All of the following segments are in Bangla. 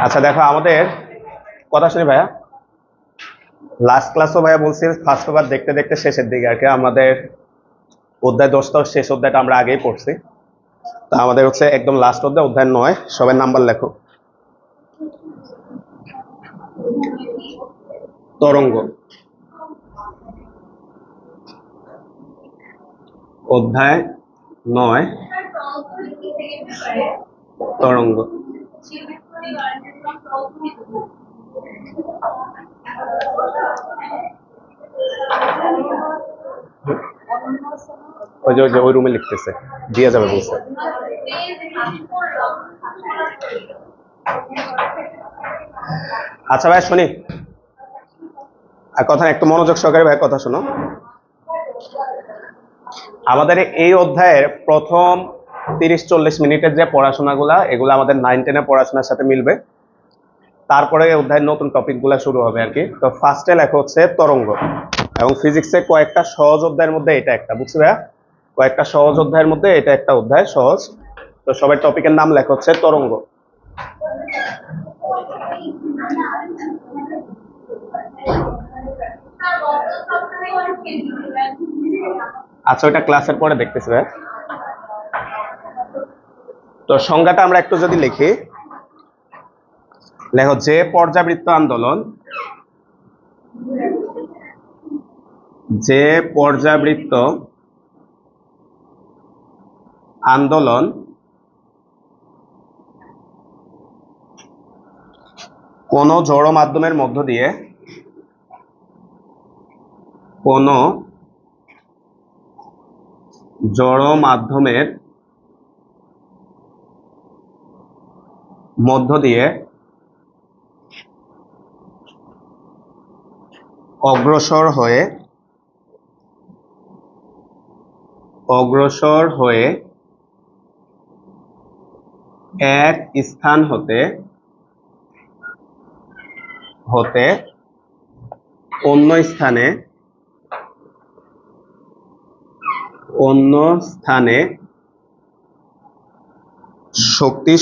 আচ্ছা দেখো আমাদের কথা শুনি ভাইয়া, লাস্ট ক্লাসও ভাইয়া বলছি ফার্স্ট পেপার দেখতে দেখতে শেষের দিকে আর কি আমাদের অধ্যায় 10টা শেষ অধ্যায়টা আমরা আগেই পড়ছি। তা আমাদের হচ্ছে একদম লাস্ট অধ্যায়, অধ্যায় 9। সবাই নাম্বার লেখো। তরঙ্গ, অধ্যায় 9, তরঙ্গ। ওই যে ওই রুমে লিখতেছে, দিয়ে যাবে বলছে। আচ্ছা ভাই শুনি, আর কথা একটু মনোযোগ সহকারে ভাই কথা শোনো। আমাদের এই অধ্যায়ের প্রথম 30-40 মিনিটের যে পড়াশোনাগুলা, এগুলো আমাদের 9-10 পড়াশোনার সাথে মিলবে। তারপরে অধ্যায়ের নতুন টপিকগুলো শুরু হবে আর কি। তো ফার্স্টে লেখা হচ্ছে তরঙ্গ, এবং ফিজিক্সে কয়েকটা সহজ অধ্যায়ের মধ্যে এটা একটা, বুঝছি ভাইয়া? কয়েকটা সহজ অধ্যায়ের মধ্যে এটা একটা অধ্যায় সহজ। তো সবাই টপিকের নাম লেখা হচ্ছে তরঙ্গ। আচ্ছা ওইটা ক্লাসের পরে দেখতেছি ভাই। তো সংজ্ঞাটা আমরা একটু যদি লিখি, লেখো যে পর্যাবৃত্ত আন্দোলন, যে পর্যাবৃত্ত আন্দোলন কোন জড় মাধ্যমের মধ্য দিয়ে, কোন জড় মাধ্যমের মধ্য দিয়ে অগ্রসর হয়ে এক স্থান হতে অন্য স্থানে শক্তি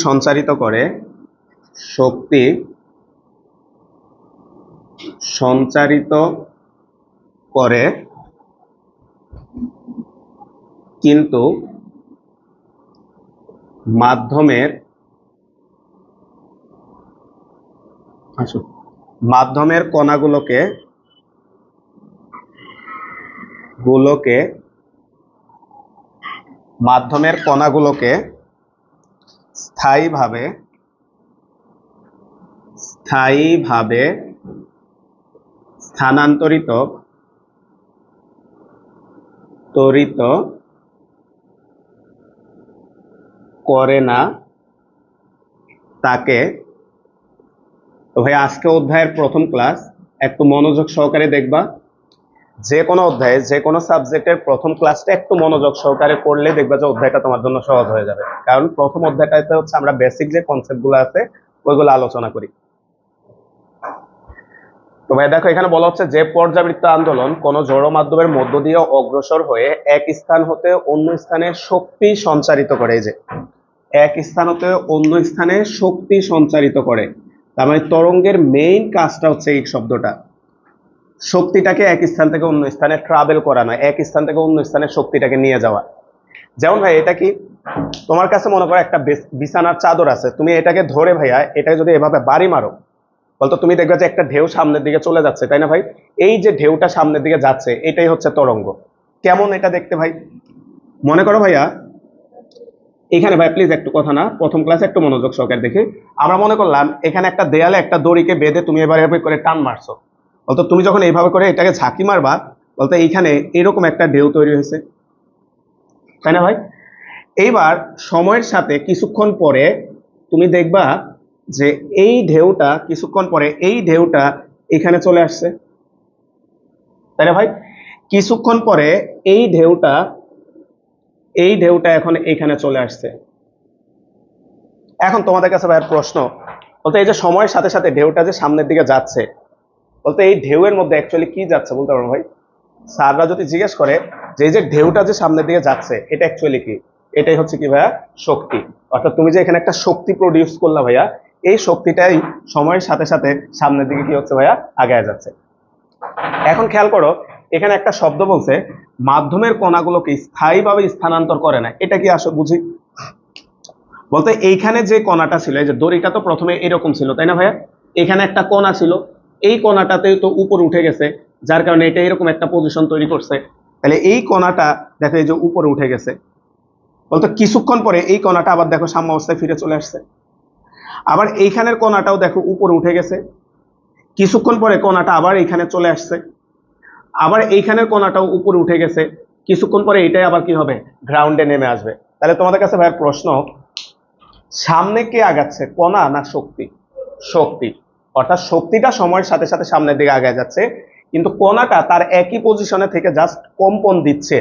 সঞ্চারিত করে কিন্তু মাধ্যমের কণাগুলোকে স্থায়ীভাবে স্থানান্তরিত করে না তাকে। তো ভাই আজকে অধ্যায়ের প্রথম ক্লাস, একটু মনোযোগ সহকারে দেখবা। যে কোনো অধ্যায়ে যে কোনো সাবজেক্টের প্রথম ক্লাসটা একটু মনোযোগ সহকারে পড়লে দেখবা যে অধ্যায়টা তোমার জন্য সহজ হয়ে যাবে। কারণ প্রথম অধ্যায়টাতে হচ্ছে আমরা বেসিক যে কনসেপ্ট গুলো আছে ওইগুলো আলোচনা করি। তো ভাই দেখো এখানে বলা হচ্ছে যে পর্যাবৃত্ত আন্দোলন কোন জড় মাধ্যমের মধ্য দিয়ে অগ্রসর হয়ে এক স্থান হতে অন্য স্থানে শক্তি সঞ্চারিত করে। এই যে এক স্থান হতে অন্য স্থানে শক্তি সঞ্চারিত করে, তার মানে তরঙ্গের মেইন কাজটা হচ্ছে এই শব্দটা, শক্তিটাকে এক স্থান থেকে অন্য স্থানে ট্রাভেল করানো, এক স্থান থেকে অন্য স্থানে শক্তিটাকে নিয়ে যাওয়া। যেমন ভাই এটা কি, তোমার কাছে মনে করো একটা বিছানার চাদর আছে, তুমি এটাকে ধরে ভাইয়া এটাকে যদি এভাবে বাড়ি মারো, বলতো তুমি দেখবে যে একটা ঢেউ সামনের দিকে চলে যাচ্ছে, তাই না ভাই? এই যে ঢেউটা সামনের দিকে যাচ্ছে এটাই হচ্ছে তরঙ্গ। কেমন এটা দেখতে ভাই? মনে করো ভাইয়া এখানে ভাই প্লিজ একটু কথা না, প্রথম ক্লাসে একটু মনোযোগ সহকারে দেখি। আমরা মনে করলাম এখানে একটা দেয়ালে একটা দড়িকে বেঁধে তুমি এভাবে করে টান মারছো, বলতো তুমি যখন এইভাবে করে এটাকে ঝাঁকি মারবা, বলতো এইখানে এরকম একটা ঢেউ তৈরি হয়েছে, তাই না ভাই? এইবার সময়ের সাথে কিছুক্ষণ পরে তুমি দেখবা যে এই ঢেউটা কিছুক্ষণ পরে এই ঢেউটা এখানে চলে আসছে, তাই না ভাই? কিছুক্ষণ পরে এই ঢেউটা এখন এখানে চলে আসছে। এখন তোমাদের কাছে ভাইয়ের প্রশ্ন, বলতে এই যে সময়ের সাথে সাথে ঢেউটা যে সামনের দিকে যাচ্ছে, বলতে এই ঢেউয়ের মধ্যে অ্যাকচুয়ালি কি যাচ্ছে বলতে পারবো ভাই? স্যাররা যদি জিজ্ঞেস করে যে এই যে ঢেউটা যে সামনের দিকে যাচ্ছে এটা অ্যাকচুয়ালি কি, এটাই হচ্ছে কি ভাইয়া শক্তি। অর্থাৎ তুমি যে এখানে একটা শক্তি প্রডিউস করলা ভাইয়া, এই শক্তিটাই সময়ের সাথে সাথে সামনের দিকে কি হচ্ছে ভাইয়া, আগায় যাচ্ছে। এখন খেয়াল করো, এখানে একটা শব্দ বলছে মাধ্যমের কণাগুলোকে স্থায়ীভাবে স্থানান্তর করে না। এটা কি আসলে বুঝি বলতে, এইখানে যে কণাটা ছিল, এই যে দড়িটা তো প্রথমে এরকম ছিল তাই না ভাইয়া, এখানে একটা কণা ছিল, এই কণাটাতে তো উপরে উঠে গেছে, যার কারণে এটা এরকম একটা পজিশন তৈরি করছে। তাহলে এই কণাটা দেখো এই যে উপরে উঠে গেছে, বলতো কিছুক্ষণ পরে এই কণাটা আবার দেখো সাম্য অবস্থায় ফিরে চলে আসছে। আবার এইখানের কণাটাও দেখো উপরে উঠে গেছে, কিছুক্ষণ পরে কণাটা আবার এইখানে চলে আসছে। আবার এইখানের কণাটাও উপরে উঠে গেছে, কিছুক্ষণ পরে এটাই আবার কি হবে, গ্রাউন্ডে নেমে আসবে। তাহলে তোমাদের কাছে ভাইয়ের প্রশ্ন, সামনে কে আগাচ্ছে, কণা না শক্তি? শক্তি। অর্থাৎ শক্তিটা সময়ের সাথে সাথে সামনের দিকে আগায় যাচ্ছে, কিন্তু কণাটা তার একই পজিশনে থেকে জাস্ট কম্পন দিচ্ছে।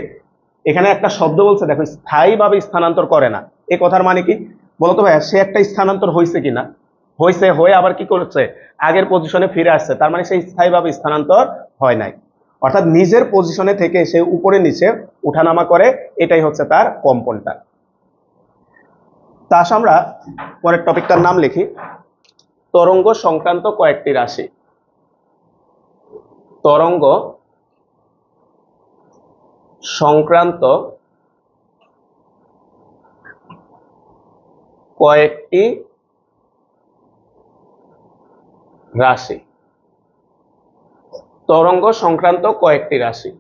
এখানে একটা শব্দ বলছে দেখো, স্থায়ীভাবে স্থানান্তর করে না। এই কথার মানে কি বলতো ভাইয়া, সে একটা স্থানান্তর হয়েছে কিনা, হয়েছে, হয়ে আবার কি করছে, আগের পজিশনে ফিরে আসছে, তার মানে সেই স্থায়ীভাবে স্থানান্তর হয় নাই। অর্থাৎ নিজের পজিশনে থেকে সে উপরে নিচে উঠানামা করে, এটাই হচ্ছে তার কম্পনটা। তা আমরা পরের টপিকটার নাম লিখি, তরঙ্গ সংক্রান্ত কয়েকটি রাশি। তরঙ্গ সংক্রান্ত কয়েকটি রাশি। তরঙ্গ সংক্রান্ত কয়েকটি রাশি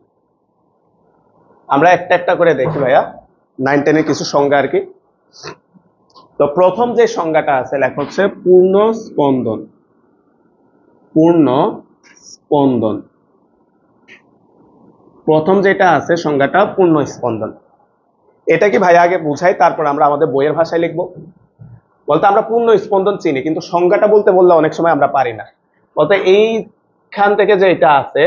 আমরা একটা একটা করে দেখি ভাইয়া, 9, 10 এর কিছু সংজ্ঞা আর কি। তো প্রথম যে সংজ্ঞাটা আছে লেখা হচ্ছে পূর্ণ স্পন্দন। পূর্ণ স্পন্দন, প্রথম যেটা আছে সংজ্ঞাটা পূর্ণ স্পন্দন। এটা কি ভাইয়া আগে বুঝাই, তারপর আমরা আমাদের বইয়ের ভাষায় লিখবো। বলতে আমরা পূর্ণ স্পন্দন চিনি, কিন্তু সংজ্ঞাটা বলতে বললে অনেক সময় আমরা পারি না। বলতে এইখান থেকে যে এটা আছে,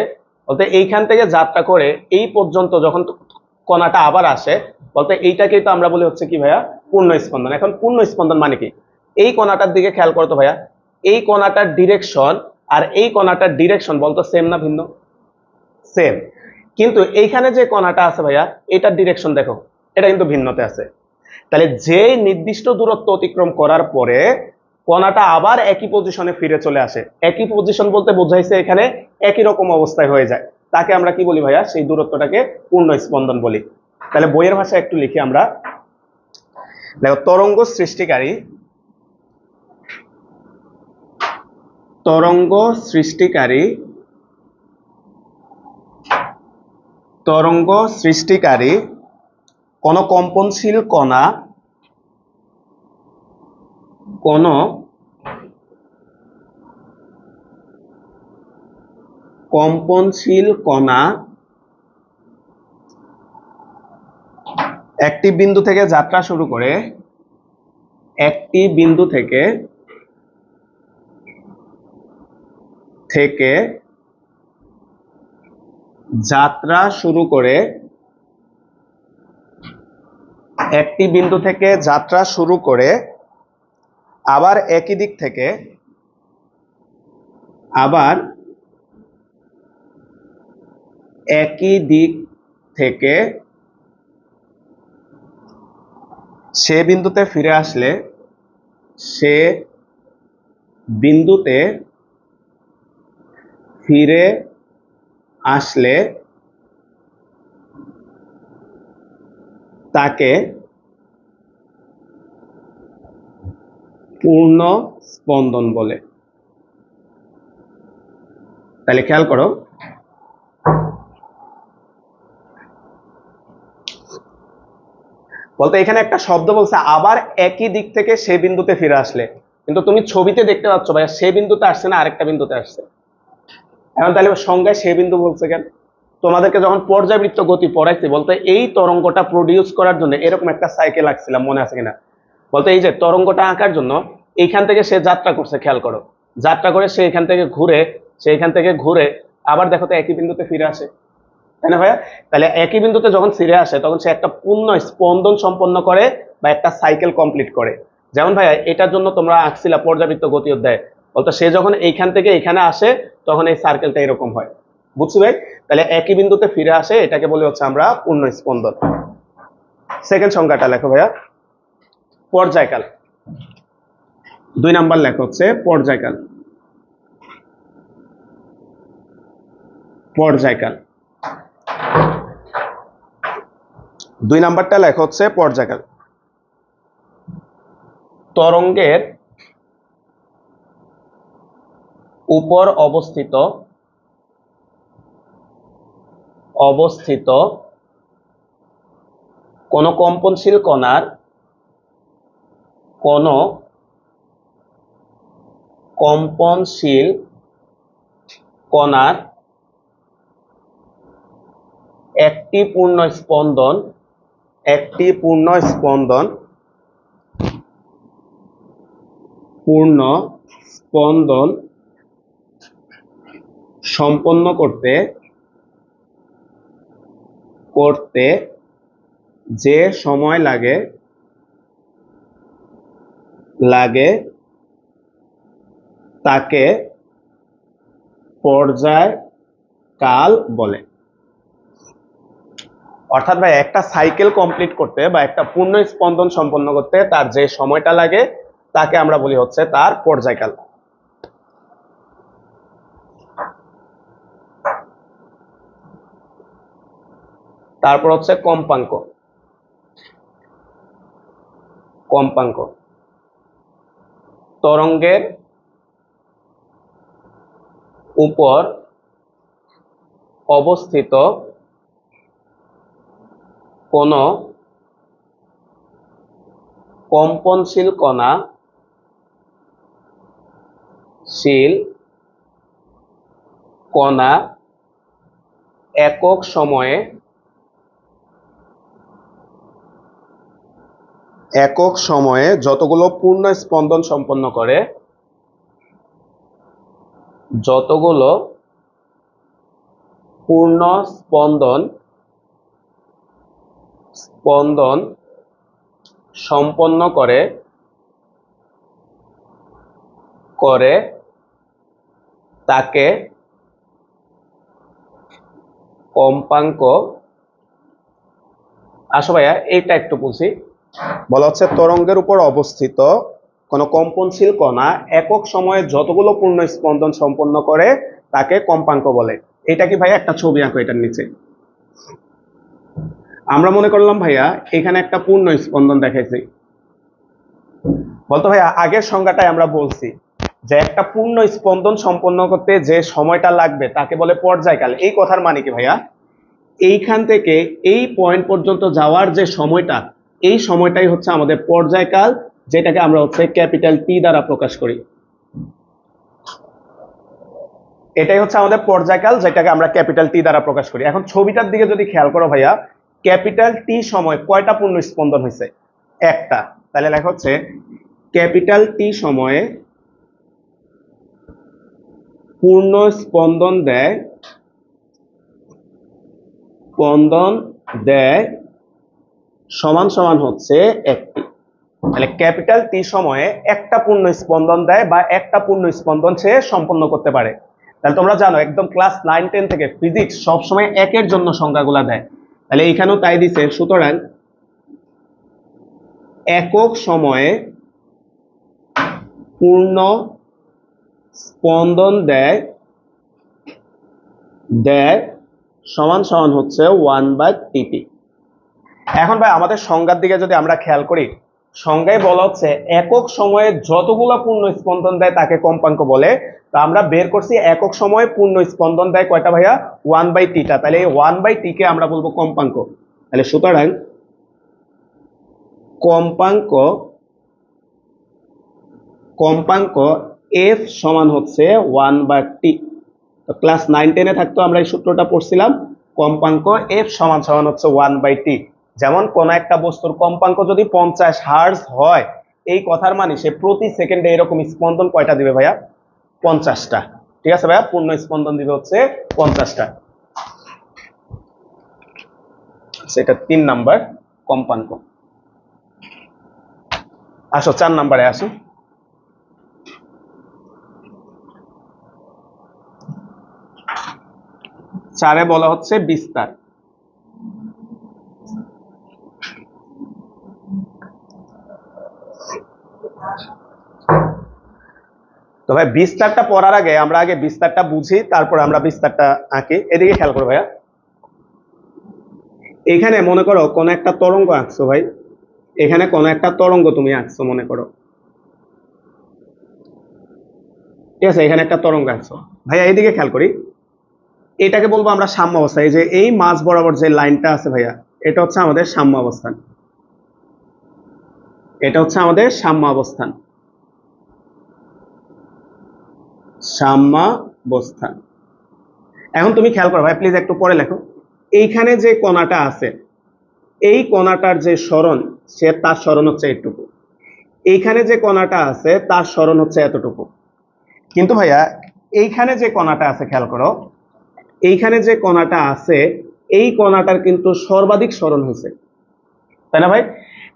বলতে এইখান থেকে যাত্রা করে এই পর্যন্ত যখন কণাটা আবার আসে, বলতে এইটাকেই তো আমরা বলি হচ্ছে কি ভাইয়া, পূর্ণ স্পন্দন। এখন পূর্ণ স্পন্দন মানে কি, এই কণাটার দিকে খেয়াল করতো ভাইয়া, এই কণাটার ডিরেকশন আর এই কণাটার ডিরেকশন বলতো সেম না ভিন্ন? সেম। কিন্তু এইখানে যে কণাটা আছে ভাইয়া, এটার ডিরেকশন দেখো, এটা কিন্তু ভিন্নতে আছে। তাহলে যে নির্দিষ্ট দূরত্ব অতিক্রম করার পরে কণাটা আবার একই পজিশনে ফিরে চলে আসে, একই পজিশন বলতে বোঝাইছে এখানে একই রকম অবস্থায় হয়ে যায়, তাকে আমরা কি বলি ভাইয়া, সেই দূরত্বটাকে পূর্ণ স্পন্দন বলি। তাহলে বইয়ের ভাষায় একটু লিখি আমরা, দেখো তরঙ্গ সৃষ্টিকারী, তরঙ্গ সৃষ্টিকারী, তরঙ্গ সৃষ্টিকারী কোন কম্পনশীল কণা, কোন কম্পনশীল কণা একটি বিন্দু থেকে যাত্রা শুরু করে, একটি বিন্দু থেকে যাত্রা শুরু করে, একটি বিন্দু থেকে যাত্রা শুরু করে আবার একই দিক থেকে, আবার একই দিক থেকে সে বিন্দুতে ফিরে আসলে, সে বিন্দুতে ফিরে আসলে তাকে পূর্ণ স্পন্দন বলে। তাহলে খেয়াল করো, বলতে এখানে একটা শব্দ বলছে আবার একই দিক থেকে সে বিন্দুতে ফিরে আসলে, কিন্তু তুমি ছবিতে দেখতে পাচ্ছ ভাইয়া সে বিন্দুতে আসছে না, আরেকটা বিন্দুতে আসছে। এখন তাহলে সংজ্ঞায় সে বিন্দু বলছে কেন? তোমাদেরকে যখন পর্যাবৃত্ত গতি পড়াইছি, বলতে এই তরঙ্গটা প্রডিউস করার জন্য এরকম একটা সাইকেল আঁকছিলাম, মনে আছে কিনা? বলতে এই যে তরঙ্গটা আঁকার জন্য এইখান থেকে সে যাত্রা করছে, খেয়াল করো, যাত্রা করে সে এখান থেকে ঘুরে, সে এখান থেকে ঘুরে আবার দেখো তো একই বিন্দুতে ফিরে আসে, তাই না ভাইয়া? তাহলে একই বিন্দুতে যখন ফিরে আসে তখন সে একটা পূর্ণ স্পন্দন সম্পন্ন করে বা একটা সাইকেল কমপ্লিট করে। যেমন ভাইয়া এটার জন্য তোমরা আঁকছিলা পর্যাবৃত্ত গতি অধ্যায়, বলতো সে যখন এইখান থেকে এখানে আসে তখন এই সার্কেলটা এরকম হয়, বুঝছি ভাই? তাহলে একই বিন্দুতে ফিরে আসে, এটাকে বলি হচ্ছে আমরা পূর্ণ স্পন্দন। সেকেন্ড সংখ্যাটা লেখো ভাইয়া, পর্যায়কাল। 2 নাম্বার লেখা হচ্ছে পর্যায়কাল। পর্যায়কাল 2 নাম্বারটা লেখা হচ্ছে পর্যায়কাল। তরঙ্গের উপর অবস্থিত কোন কম্পনশীল কণার একটি পূর্ণ স্পন্দন সম্পন্ন করতে যে সময় লাগে তাকে পর্যায়কাল বলে। অর্থাৎ ভাই একটা সাইকেল কমপ্লিট করতে বা একটা পূর্ণ স্পন্দন সম্পন্ন করতে তার যে সময়টা লাগে তাকে আমরা বলি হচ্ছে তার পর্যায়কাল। তারপর হচ্ছে কম্পাঙ্ক। তরঙ্গের উপর অবস্থিত কোন কম্পনশীল কণা একক সময়ে যতগুলো পূর্ণ স্পন্দন সম্পন্ন করে তাকে কম্পাঙ্ক। আসো ভাইয়া এইটা একটু বুঝি। বলা হচ্ছে তরঙ্গের উপর অবস্থিত কোন কম্পনশীল কণা একক সময়ে যতগুলো পূর্ণ স্পন্দন সম্পন্ন করে তাকে কম্পাঙ্ক বলে। এটা কি ভাইয়া একটা ছবি আঁকো এটার নিচে। আমরা মনে করলাম ভাইয়া এখানে একটা পূর্ণ স্পন্দন দেখাইছি। বলতো ভাইয়া আগের সংজ্ঞাটাই আমরা বলছি যে একটা পূর্ণ স্পন্দন সম্পন্ন করতে যে সময়টা লাগবে তাকে বলে পর্যায়কাল। এই কথার মানে কি ভাইয়া, এইখান থেকে এই পয়েন্ট পর্যন্ত যাওয়ার যে সময়টা, এই সময়টাই হচ্ছে আমাদের পর্যায়কাল, যেটাকে আমরা হচ্ছে ক্যাপিটাল টি দ্বারা প্রকাশ করি। এটাই হচ্ছে আমাদের পর্যায়কাল, যেটাকে আমরা ক্যাপিটাল টি দ্বারা প্রকাশ করি। এখন ছবিটার দিকে যদি খেয়াল করো ভাইয়া, ক্যাপিটাল টি সময় কয়টা পূর্ণ স্পন্দন হয়েছে? একটা। তাহলে লেখা হচ্ছে ক্যাপিটাল টি সময়ে পূর্ণ স্পন্দন দেয় সমান সমান হচ্ছে একটি। তাহলে ক্যাপিটাল টি সময়ে একটা পূর্ণ স্পন্দন দেয় বা একটা পূর্ণ স্পন্দন সে সম্পন্ন করতে পারে। তাহলে তোমরা জানো একদম ক্লাস 9-10 থেকে ফিজিক্স সবসময় একের জন্য সংখ্যাগুলা দেয়, তাহলে এইখানেও তাই দিছে। সুতরাং একক সময়ে পূর্ণ স্পন্দন দেয় সমান সমান হচ্ছে 1/tt। এখন ভাই আমাদের সংজ্ঞার দিকে যদি আমরা খেয়াল করি, সংজ্ঞায় বলা হচ্ছে একক সময়ে যতগুলো পূর্ণ স্পন্দন দেয় তাকে কম্পাঙ্ক বলে। তো আমরা বের করছি একক সময়ে পূর্ণ স্পন্দন দেয় কয়টা ভাইয়া? 1/t টা। তাহলে এই 1/t কে আমরা বলবো কম্পাঙ্ক। তাহলে সুতরাং কম্পাঙ্ক f সমান হচ্ছে 1/t। তো ক্লাস 9-10 থাকতো আমরা এই সূত্রটা পড়ছিলাম, কম্পাঙ্ক f সমান সমান হচ্ছে 1/t। যেমন কোন একটা বস্তুর কম্পাঙ্ক যদি 50 হার্জ হয়, এই কথার মানে সে প্রতি সেকেন্ডে এরকম স্পন্দন কয়টা দিবে ভাইয়া? 50টা। ঠিক আছে ভাইয়া, পূর্ণ স্পন্দন দিবে হচ্ছে 50টা। সেটা 3 নাম্বার কম্পাঙ্ক। আসো 4 নাম্বারে আসো। 4-এ বলা হচ্ছে বিস্তার। তো ভাই বিস্তারটা পড়ার আগে আমরা আগে বিস্তারটা বুঝি, তারপর আমরা বিস্তারটা আঁকি। এদিকে খেয়াল করো ভাইয়া, এখানে মনে করো কোন একটা তরঙ্গ আঁকছো ভাই, এখানে কোন একটা তরঙ্গ তুমি আঁকছো মনে করো, ঠিক আছে, এখানে একটা তরঙ্গ আঁকছো ভাইয়া। এইদিকে খেয়াল করি, এটাকে বলবো আমরা সাম্য অবস্থা। এই যে এই মাঝ বরাবর যে লাইনটা আছে ভাইয়া, এটা হচ্ছে আমাদের সাম্য অবস্থান, এটা হচ্ছে আমাদের সাম্য অবস্থান, সাম্যাবস্থান। এখন তুমি খেয়াল করো ভাই, প্লিজ একটু পরে লেখো। এইখানে যে কোণাটা আছে, এই কোণাটার যে সরণ, তার সরণ হচ্ছে এইটুকু। এইখানে যে কোণাটা আছে তার সরণ হচ্ছে এতটুকু। কিন্তু ভাইয়া এইখানে যে কোণাটা আছে, খেয়াল করো, এইখানে যে কোণাটা আছে, এই কোণাটার কিন্তু সর্বাধিক সরণ হয়েছে, তাই না ভাই?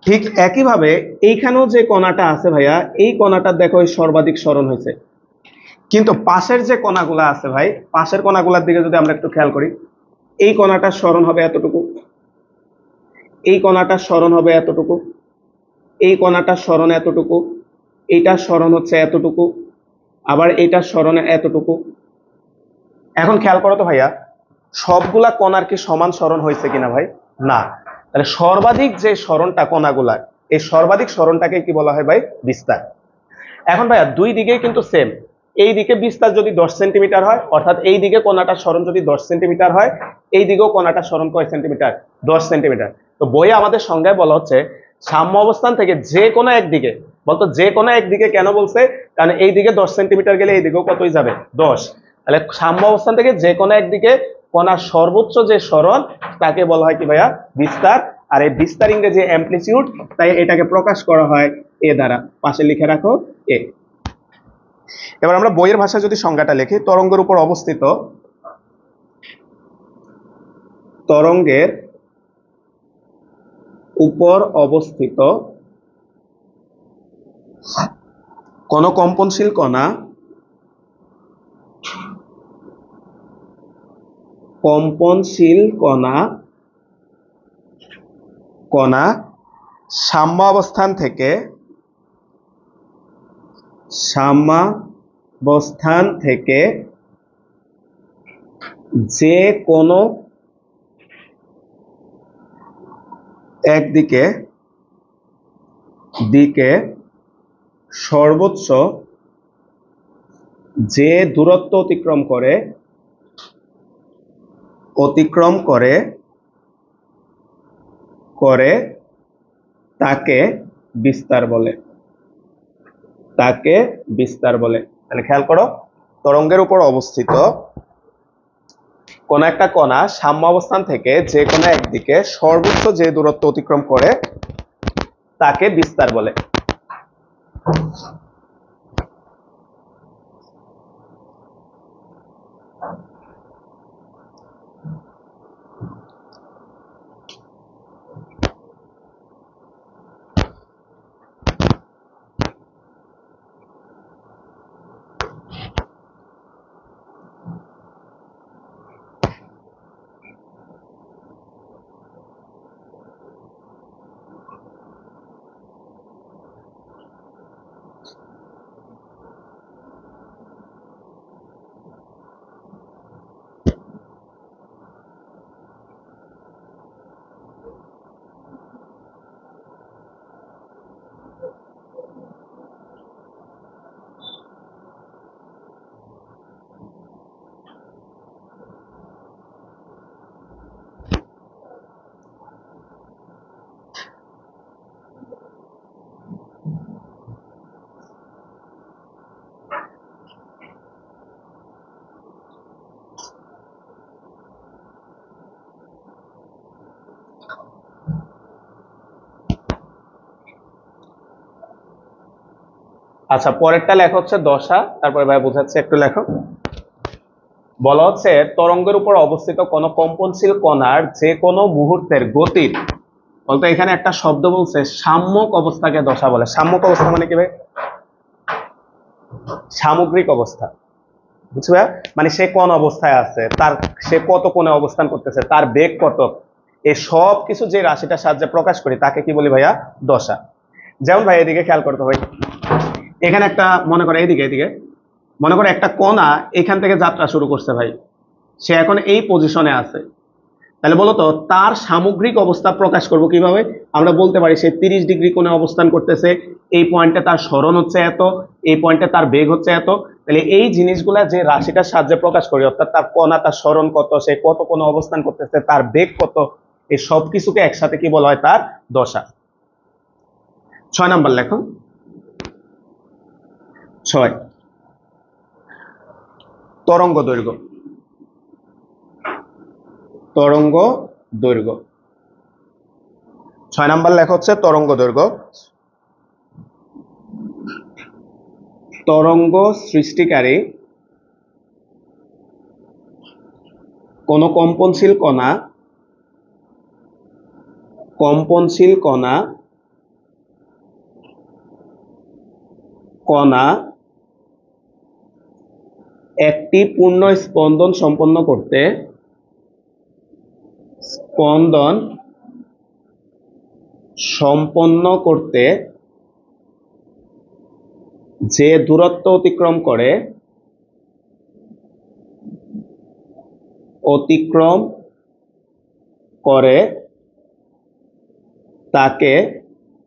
ঠিক একইভাবে এইখানেও যে কোণাটা আছে ভাইয়া, এই কোণাটার দেখো এই সর্বাধিক সরণ হয়েছে। কিন্তু পাশের যে কোণাগুলা আছে ভাই, পাশের কোণাগুলার দিকে যদি আমরা একটু খেয়াল করি, এই কোণাটার সরণ হবে এতটুকু, এই কোণাটার সরণ হবে এতটুকু, এই কোণাটার সরণ এতটুকু, এইটার সরণ হচ্ছে এতটুকু, আবার এইটার সরণ এতটুকু। এখন খেয়াল করো তো ভাইয়া, সবগুলা কোণার কি সমান সরণ হয়েছে কিনা ভাই? না। তাহলে সর্বাধিক যে সরণটা কোণাগুলার, এই সর্বাধিক সরণটাকে কি বলা হয় ভাই? বিস্তার। এখন ভাইয়া দুই দিকেই কিন্তু সেম, এই দিকে বিস্তার যদি 10 সেন্টিমিটার হয়, অর্থাৎ এই দিকে কোণাটার সরণ যদি 10 সেন্টিমিটার হয়, এই দিকেও কোণাটার সরণ কয় সেন্টিমিটার? 10 সেন্টিমিটার। তো বইয়ে আমাদের সংজ্ঞায় বলা হচ্ছে সাম্য অবস্থান থেকে যে কোনো একদিকে, বলতো যে কোনো একদিকে কেন বলছে? কারণ এই দিকে 10 সেন্টিমিটার গেলে এই দিকেও কতই যাবে? 10। তাহলে সাম্য অবস্থান থেকে যে কোনো একদিকে কোণার সর্বোচ্চ যে সরণ, তাকে বলা হয় কি ভাইয়া? বিস্তার। আর এই বিস্তার ইংরেজি অ্যামপ্লিটিউড, তাই এটাকে প্রকাশ করা হয় এ দ্বারা। পাশে লিখে রাখো এ। এবার আমরা বইয়ের ভাষায় যদি সংজ্ঞাটা লিখি, তরঙ্গের উপর অবস্থিত, তরঙ্গের উপর অবস্থিত কোন কম্পনশীল কণা, কম্পনশীল কণা কণা সাম্য অবস্থান থেকে, সাম্যাবস্থান থেকে যে কোনো একদিকে সর্বোচ্চ যে দূরত্ব অতিক্রম করে তাকে বিস্তার বলে, তাকে বিস্তার বলে। তাহলে খেয়াল করো, তরঙ্গের উপর অবস্থিত কোন একটা কণা সাম্য অবস্থান থেকে যে কোনো একদিকে সর্বোচ্চ যে দূরত্ব অতিক্রম করে তাকে বিস্তার বলে। আচ্ছা, পরেরটা লেখা হচ্ছে দশা, তারপরে ভাই বোঝাচ্ছে, একটু লেখো। বলা হচ্ছে তরঙ্গের উপর অবস্থিত কোন কম্পনশীল কণার যে কোনো মুহূর্তের গতির, বলতো এখানে একটা শব্দ বলছে সাম্যক অবস্থাকে দশা বলে। সাম্যক অবস্থা মানে কি ভাই? সামগ্রিক অবস্থা, বুঝবে? মানে সে কোন অবস্থায় আছে, তার সে কত কোণে অবস্থান করতেছে, তার বেগ কত, এই সব কিছু যে রাশিটার সাহায্যে প্রকাশ করি তাকে কি বলি ভাইয়া? দশা। যেমন ভাই এদিকে খেয়াল করতে ভাই, এখানে একটা মনে করো এদিকে এদিকে মনে করো একটা কণা এখান থেকে যাত্রা শুরু করছে ভাই, সে এখন এই পজিশনে আছে। তাহলে বলো তো তার সামগ্রিক অবস্থা প্রকাশ করব কিভাবে? আমরা বলতে পারি সে 30 ডিগ্রি কোণে অবস্থান করতেছে, এই পয়েন্টে তার সরণ হচ্ছে এত, এই পয়েন্টে তার বেগ হচ্ছে এত। তাহলে এই জিনিসগুলা যে রাশিটার সাহায্যে প্রকাশ করি, অর্থাৎ তার কণা, তার সরণ কত, সে কত কোণে অবস্থান করতেছে, তার বেগ কত, এই সব কিছুকে একসাথে কি বলা হয়? তার দশা। 6 নাম্বার লেখো। 6, তরঙ্গ দৈর্ঘ্য। তরঙ্গ দৈর্ঘ্য 6 নাম্বার লেখা হচ্ছে তরঙ্গ দৈর্ঘ্য। তরঙ্গ সৃষ্টিকারী কোন কম্পনশীল কণা, কম্পনশীল কণা কণা একটি পূর্ণ স্পন্দন সম্পন্ন করতে যে দূরত্ব অতিক্রম করে তাকে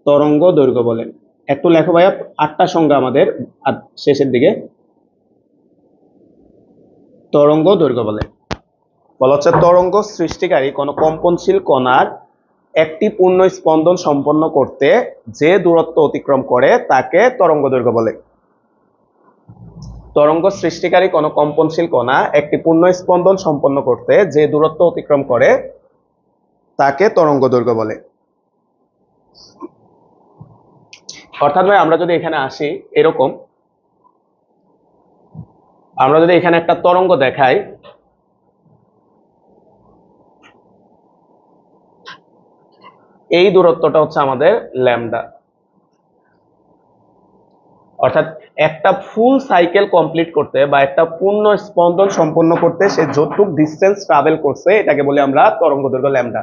তরঙ্গ দৈর্ঘ্য বলে। একটু লেখো ভাইয়া, 8টা সংজ্ঞা আমাদের শেষের দিকে। তরঙ্গ দৈর্ঘ্য বলা হচ্ছে তরঙ্গ সৃষ্টিকারী কোন কম্পনশীল কণার একটি পূর্ণ স্পন্দন সম্পন্ন করতে যে দূরত্ব অতিক্রম করে তাকে তরঙ্গ দৈর্ঘ্য বলে। তরঙ্গ সৃষ্টিকারী কোন কম্পনশীল কণা একটি পূর্ণ স্পন্দন সম্পন্ন করতে যে দূরত্ব অতিক্রম করে তাকে তরঙ্গ দৈর্ঘ্য বলে। অর্থাৎ ভাই আমরা যদি এখানে আসি এরকম, আমরা যদি এখানে একটা তরঙ্গ দেখাই, এই দূরত্বটা হচ্ছে আমাদের ল্যামডা। অর্থাৎ একটা ফুল সাইকেল কমপ্লিট করতে বা একটা পূর্ণ স্পন্দন সম্পন্ন করতে সে যতটুকু ডিসটেন্স ট্রাভেল করছে এটাকে বলি আমরা তরঙ্গ দৈর্ঘ্য ল্যামডা।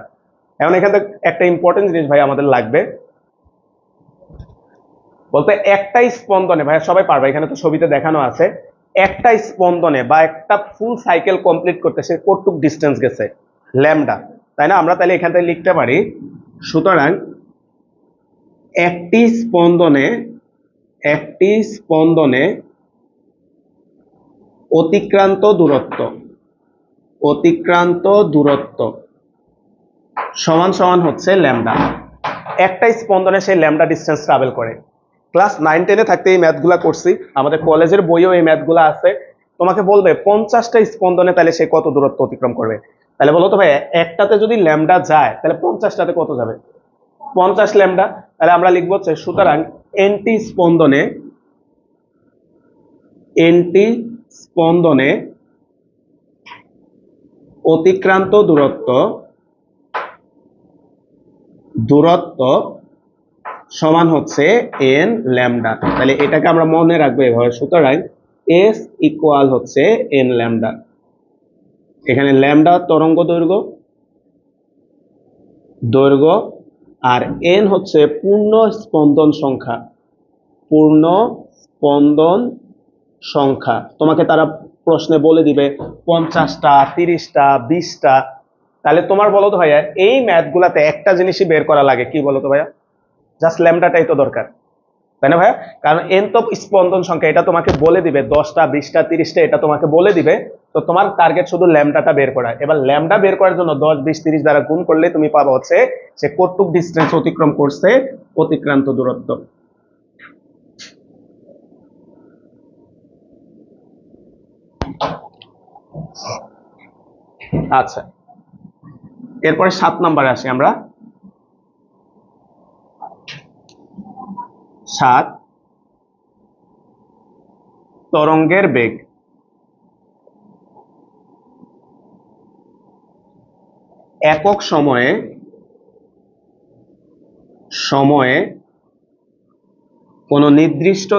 এখন এখানে একটা ইম্পর্টেন্ট জিনিস ভাই আমাদের লাগবে, বলতে একটা স্পন্দনে, ভাই সবাই পারবে, এখানে তো ছবিতে দেখানো আছে, একটা স্পন্দনে বা একটা ফুল সাইকেল কমপ্লিট করতে সে কতটুকু ডিসটেন্স গেছে? ল্যামডা, তাই না? আমরা তাহলে এখান থেকে লিখতে পারি, সুতরাং একটি স্পন্দনে অতিক্রান্ত দূরত্ব সমান সমান হচ্ছে ল্যামডা। একটা স্পন্দনে সেই ল্যামডা ডিসটেন্স ট্রাভেল করে। ক্লাস 9-10-এ থাকতে এই ম্যাথগুলা করছি, আমাদের কলেজের বইও এই ম্যাথগুলা আছে। তোমাকে বলবে 50টা স্পন্দনে তাহলে সে কত দূরত্ব অতিক্রম করবে। তাহলে বলো তো ভাই, একটাতে যদি ল্যামডা যায় তাহলে 50টাতে কত যাবে? 50 ল্যামডা। তাহলে আমরা লিখবো হচ্ছে সুতরাং এনটি স্পন্দনে অতিক্রান্ত দূরত্ব সমান হচ্ছে এন ল্যামডা। তাহলে এটাকে আমরা মনে রাখবো এভাবে, সুতরাং এস ইকুয়াল হচ্ছে এন ল্যামডা। এখানে ল্যামডা তরঙ্গ দৈর্ঘ্য আর এন হচ্ছে পূর্ণ স্পন্দন সংখ্যা। তোমাকে তারা প্রশ্নে বলে দিবে 50টা, 30টা, 20টা। তাহলে তোমার বলো তো ভাইয়া, এই ম্যাথগুলাতে একটা জিনিসই বের করা লাগে, কি বলো তো ভাইয়া? জাস্ট ল্যামডাটাই তো দরকার, তাই না ভাইয়া? কারণ এন তো স্পন্দন সংখ্যা, এটা তোমাকে বলে দিবে 10টা, 20টা, 30টা, এটা তোমাকে বলে দিবে। তো তোমার টার্গেট শুধু ল্যামডাটা বের করা। এবার ল্যামডা বের করার জন্য 10, 20, 30 দ্বারা গুণ করলে তুমি পাবা হচ্ছে সে কতটুক ডিসটেন্স অতিক্রম করছে, অতিক্রান্ত দূরত্ব। আচ্ছা, এরপরে 7 নম্বরে আসি আমরা। 7, তরঙ্গের বেগ। একক সময়ে কোনো নির্দিষ্ট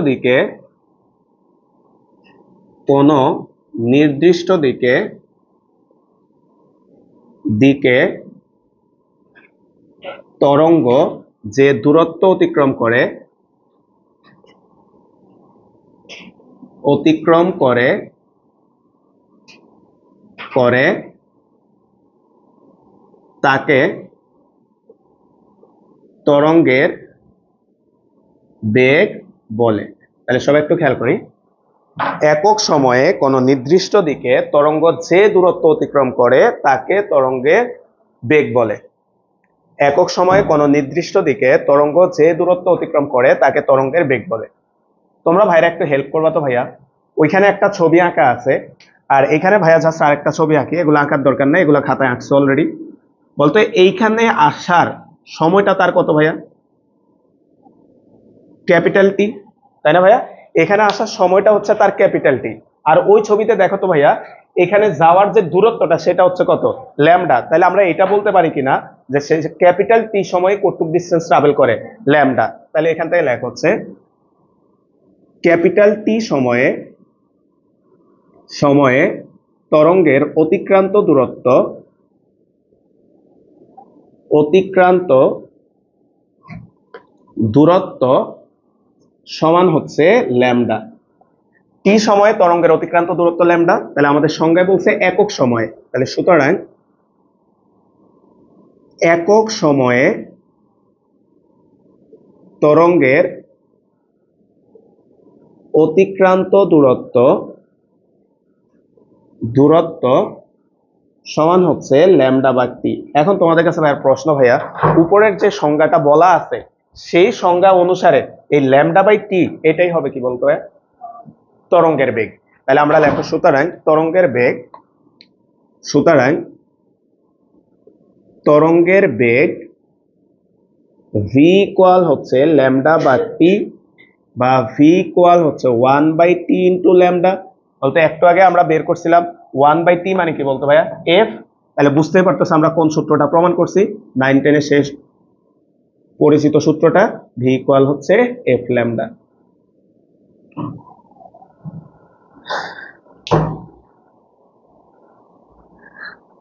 দিকে তরঙ্গ যে দূরত্ব অতিক্রম করে অতিক্রম করে করে তাকে তরঙ্গের বেগ বলে। তাহলে সবাই একটু খেয়াল করি, একক সময়ে কোনো নির্দিষ্ট দিকে তরঙ্গ যে দূরত্ব অতিক্রম করে তাকে তরঙ্গের বেগ বলে। একক সময়ে কোনো নির্দিষ্ট দিকে তরঙ্গ যে দূরত্ব অতিক্রম করে তাকে তরঙ্গের বেগ বলে। তোমরা ভাইরা একটু হেল্প করবা তো ভাইয়া, ওইখানে একটা ছবি আঁকা আছে আর এখানে ভাইয়া জাস্ট আরেকটা ছবি আঁকি, এগুলো আঁকার দরকার নেই, এগুলো খাতায় আঁকছে অলরেডি। বলতো এইখানে আসার সময়টা তার কত ভাইয়া? ক্যাপিটাল টি, তাই না ভাইয়া? এখানে আসার সময়টা হচ্ছে তার ক্যাপিটাল টি। আর ওই ছবিতে দেখো তো ভাইয়া, এখানে যাওয়ার যে দূরত্বটা সেটা হচ্ছে কত? ল্যামডা। তাহলে আমরা এটা বলতে পারি কিনা যে সে ক্যাপিটাল টি সময়ে কতটুকু ডিসটেন্স ট্রাভেল করে? ল্যামডা। তাহলে এখান থেকে লেখা হচ্ছে ক্যাপিটাল টি সময়ে তরঙ্গের অতিক্রান্ত দূরত্ব সমান হচ্ছে ল্যামডা। টি সময়ে তরঙ্গের অতিক্রান্ত দূরত্ব ল্যামডা। তাহলে আমাদের সংজ্ঞায় বলছে একক সময়ে, তাহলে সুতরাং একক সময়ে তরঙ্গের অতিক্রান্ত দূরত্ব সমান হচ্ছে ল্যামডা বাই টি। এখন তোমাদের কাছে ভাইয়া প্রশ্ন, ভাইয়া উপরের যে সংজ্ঞাটা বলা আছে সেই সংজ্ঞা অনুসারে এই ল্যামডা বাই টি এটাই হবে কি বলতো ভাইয়া? তরঙ্গের বেগ। তাহলে আমরা লেখো সুতরাং তরঙ্গের বেগ ভি ইকুয়াল হচ্ছে ল্যামডা বাই টি, বা ভি ইকুয়াল হচ্ছে 1/t ইন্টু ল্যামডা। বলতে একটু আগে আমরা বের করছিলাম 1/t মানে কি বলতো ভাইয়া? এফ। তাহলে বুঝতে পারতেছ আমরা কোন সূত্রটা প্রমাণ করছি, 9-10 এর শেষ পরিচিত সূত্রটা, ভি ইকুয়াল হচ্ছে এফ ল্যামডা।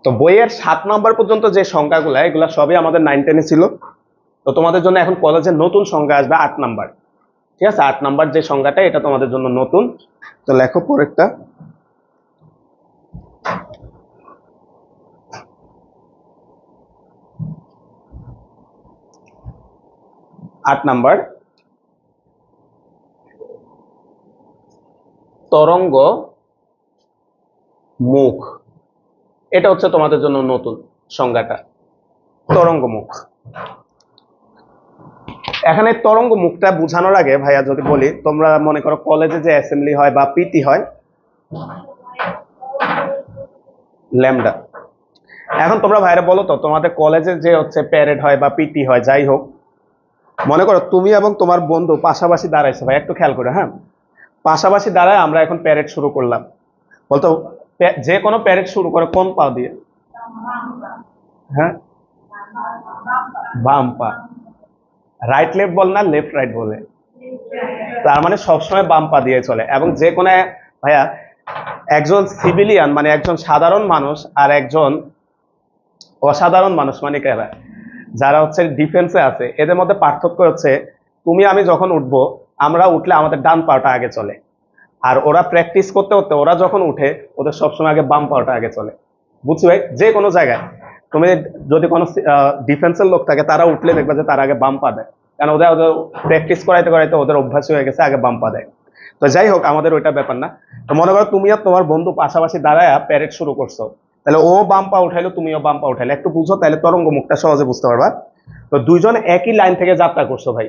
তো বইয়ের 7 নম্বর পর্যন্ত যে সংখ্যাগুলো এগুলা সবই আমাদের 9-10 ছিল। তো তোমাদের জন্য এখন কলেজে নতুন সংখ্যা আসবে 8 নাম্বার। ঠিক আছে, 8 নাম্বার যে সংখ্যাটা এটা তোমাদের জন্য নতুন। তো লেখো পরেরটা, 8 নাম্বার, তরঙ্গ মুখ। এটা হচ্ছে তোমাদের জন্য নতুন সংজ্ঞাটা, তরঙ্গ মুখ। এখানে তরঙ্গ মুখটা বোঝানোর আগে ভাইয়া যদি বলি, তোমরা মনে করো কলেজে যে অ্যাসেম্বলি হয় বা পিটি হয়, ল্যামডা। এখন তোমরা ভাইরা বলো তো, তোমাদের কলেজে যে হচ্ছে প্যারেড হয় বা পিটি হয়, যাই হোক, মনে করো তুমি এবং তোমার বন্ধু পাশাপাশি দাঁড়াইছে, ভাই একটু খেয়াল করে, হ্যাঁ পাশাপাশি দাঁড়ায় আমরা এখন প্যারেড শুরু করলাম। বলতো যে কোনো প্যারেড শুরু করে কোন পা দিয়ে? হ্যাঁ, বাম পা। রাইট লেফট বল না, লেফট রাইট বলে? তার মানে সবসময় বাম পা দিয়ে চলে। এবং যে কোনো ভাইয়া একজন সিভিলিয়ান মানে একজন সাধারণ মানুষ আর একজন অসাধারণ মানুষ মানে কারা, যারা হচ্ছে ডিফেন্সে আছে, এদের মধ্যে পার্থক্য হচ্ছে তুমি আমি যখন উঠবো, আমরা উঠলে আমাদের ডান পাটা আগে চলে, আর ওরা প্র্যাকটিস করতে করতে ওরা যখন উঠে ওদের সবসময় আগে বাম পাটা আগে চলে। বুঝছি ভাই? যে কোনো জায়গায় তুমি যদি কোনো ডিফেন্সের লোক থাকে, তারা উঠলে দেখবে যে তার আগে বাম পা দেয়, কারণ ওদের প্র্যাকটিস করাইতে করাইতে ওদের অভ্যাস হয়ে গেছে আগে বাম পা দেয়। তো যাই হোক, আমাদের ওইটা ব্যাপার না। তো মনে করো তুমি আর তোমার বন্ধু পাশাপাশি দাঁড়ায় প্যারেড শুরু করছো, তাহলে ও বাম পা উঠাইলো, তুমিও বাম পা উঠাইলে, একটু বুঝো তাহলে তরঙ্গ মুখটা সহজে বুঝতে পারবা। তো দুইজন একই লাইন থেকে যাত্রা করছো ভাই,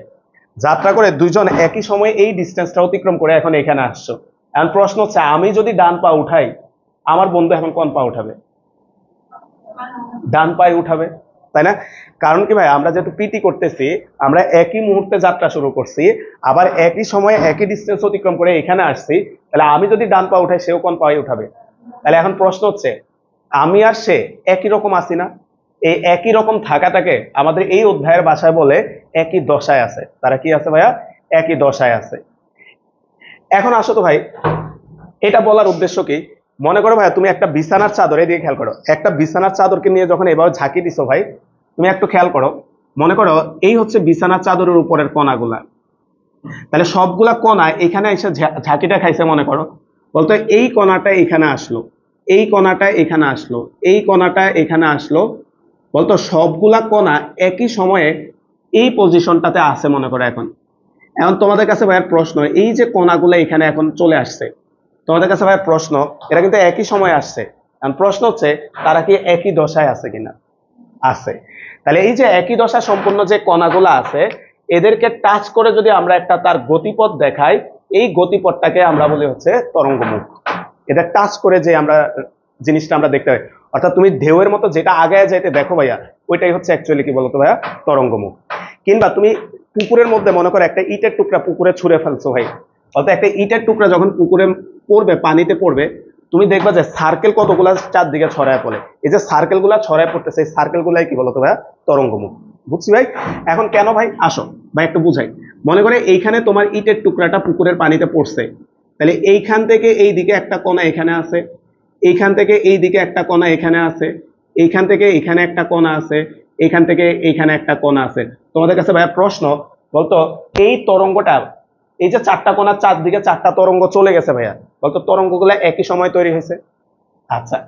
যাত্রা করে দুইজন একই সময়ে এই ডিস্টেন্সটা অতিক্রম করে এখন এখানে আসছো। এখন প্রশ্ন হচ্ছে, আমি যদি ডান পা উঠাই, আমার বন্ধু এখন কোন পা উঠাবে? ডান পায়ে উঠাবে, তাই না? কারণ কি ভাই, আমরা যেহেতু পিটি করতেছি, আমরা একই মুহূর্তে যাত্রা শুরু করছি, আবার একই সময়ে একই ডিস্টেন্স অতিক্রম করে এখানে আসছি, তাহলে আমি যদি ডান পা উঠাই, সেও কোন পায়ে উঠাবে? তাহলে এখন প্রশ্ন হচ্ছে, আমি আর সে একই রকম আছি না? এই একই রকম থাকাটাকে আমাদের এই অধ্যায়ের ভাষায় বলে একই দশায় আছে। তারা কি আছে ভাইয়া? একই দশায় আছে। এখন আসো তো ভাই, এটা বলার উদ্দেশ্য কি? মনে করো ভাইয়া তুমি একটা বিছানার চাদর, এদিকে খেয়াল করো, একটা বিছানার চাদরকে নিয়ে যখন এভাবে ঝাঁকি দিছো ভাই, তুমি একটু খেয়াল করো, মনে করো এই হচ্ছে বিছানার চাদরের উপরের কণাগুলা, তাহলে সবগুলা কণা এখানে এসে ঝাঁকিটা খাইছে মনে করো। বলতো এই কণাটা এখানে আসলো, এই কণাটা এখানে আসলো, এই কণাটা এখানে আসলো। বলতো সবগুলা কণা একই সময়ে এই পজিশনটাতে আছে মনে করো। এখন এখন তোমাদের কাছে ভাইয়ের প্রশ্ন, এই যে কণাগুলো এখানে এখন চলে আসছে, তোমাদের কাছে ভাইয়ের প্রশ্ন, এরা কিন্তু একই সময় আসছে। এখন প্রশ্ন হচ্ছে তারা কি একই দশায় আছে কিনা? আছে। তাহলে এই যে একই দশা সম্পন্ন যে কণাগুলো আছে, এদেরকে টাচ করে যদি আমরা একটা তার গতিপথ দেখাই, এই গতিপথটাকে আমরা বলি হচ্ছে তরঙ্গমুখ। এটা টাচ করে যে আমরা জিনিসটা আমরা দেখতে পাই, অর্থাৎ তুমি ঢেউয়ের মতো যেটা আগায় যাইতে দেখো ভাইয়া, ওইটাই হচ্ছে অ্যাকচুয়ালি কি বলতো ভাইয়া, তরঙ্গমুখ। কিংবা তুমি পুকুরের মধ্যে মনে করো একটা ইটের টুকরা পুকুরে ছুঁড়ে ফেলছো ভাই, অর্থাৎ একটা ইটের টুকরা যখন পুকুরে পড়বে, পানিতে পড়বে, তুমি দেখবা যে সার্কেল কতগুলা চারদিকে ছড়ায় পড়ে। এই যে সার্কেল গুলা ছড়ায় পড়তেছে, এই সার্কেল গুলাই কি বলতো ভাইয়া, তরঙ্গমুখ। বুঝছি ভাই? এখন কেন ভাই, আসো ভাই একটু বুঝাই। মনে করে এইখানে তোমার ইটের টুকরাটা পুকুরের পানিতে পড়ছে, তাহলে এইখান থেকে এই দিকে একটা কণা এখানে আছে, এইখান থেকে এই দিকে একটা কণা এখানে আছে, এইখান থেকে এখানে একটা কণা আছে, এইখান থেকে এইখানে একটা কণা আছে। তোমাদের কাছে ভাইয়া প্রশ্ন, বলতো এই তরঙ্গটা, এই যে চারটা কণা চারদিকে চারটা তরঙ্গ চলে গেছে ভাইয়া, বলতো তরঙ্গগুলো একই সময় তৈরি হয়েছে? আচ্ছা,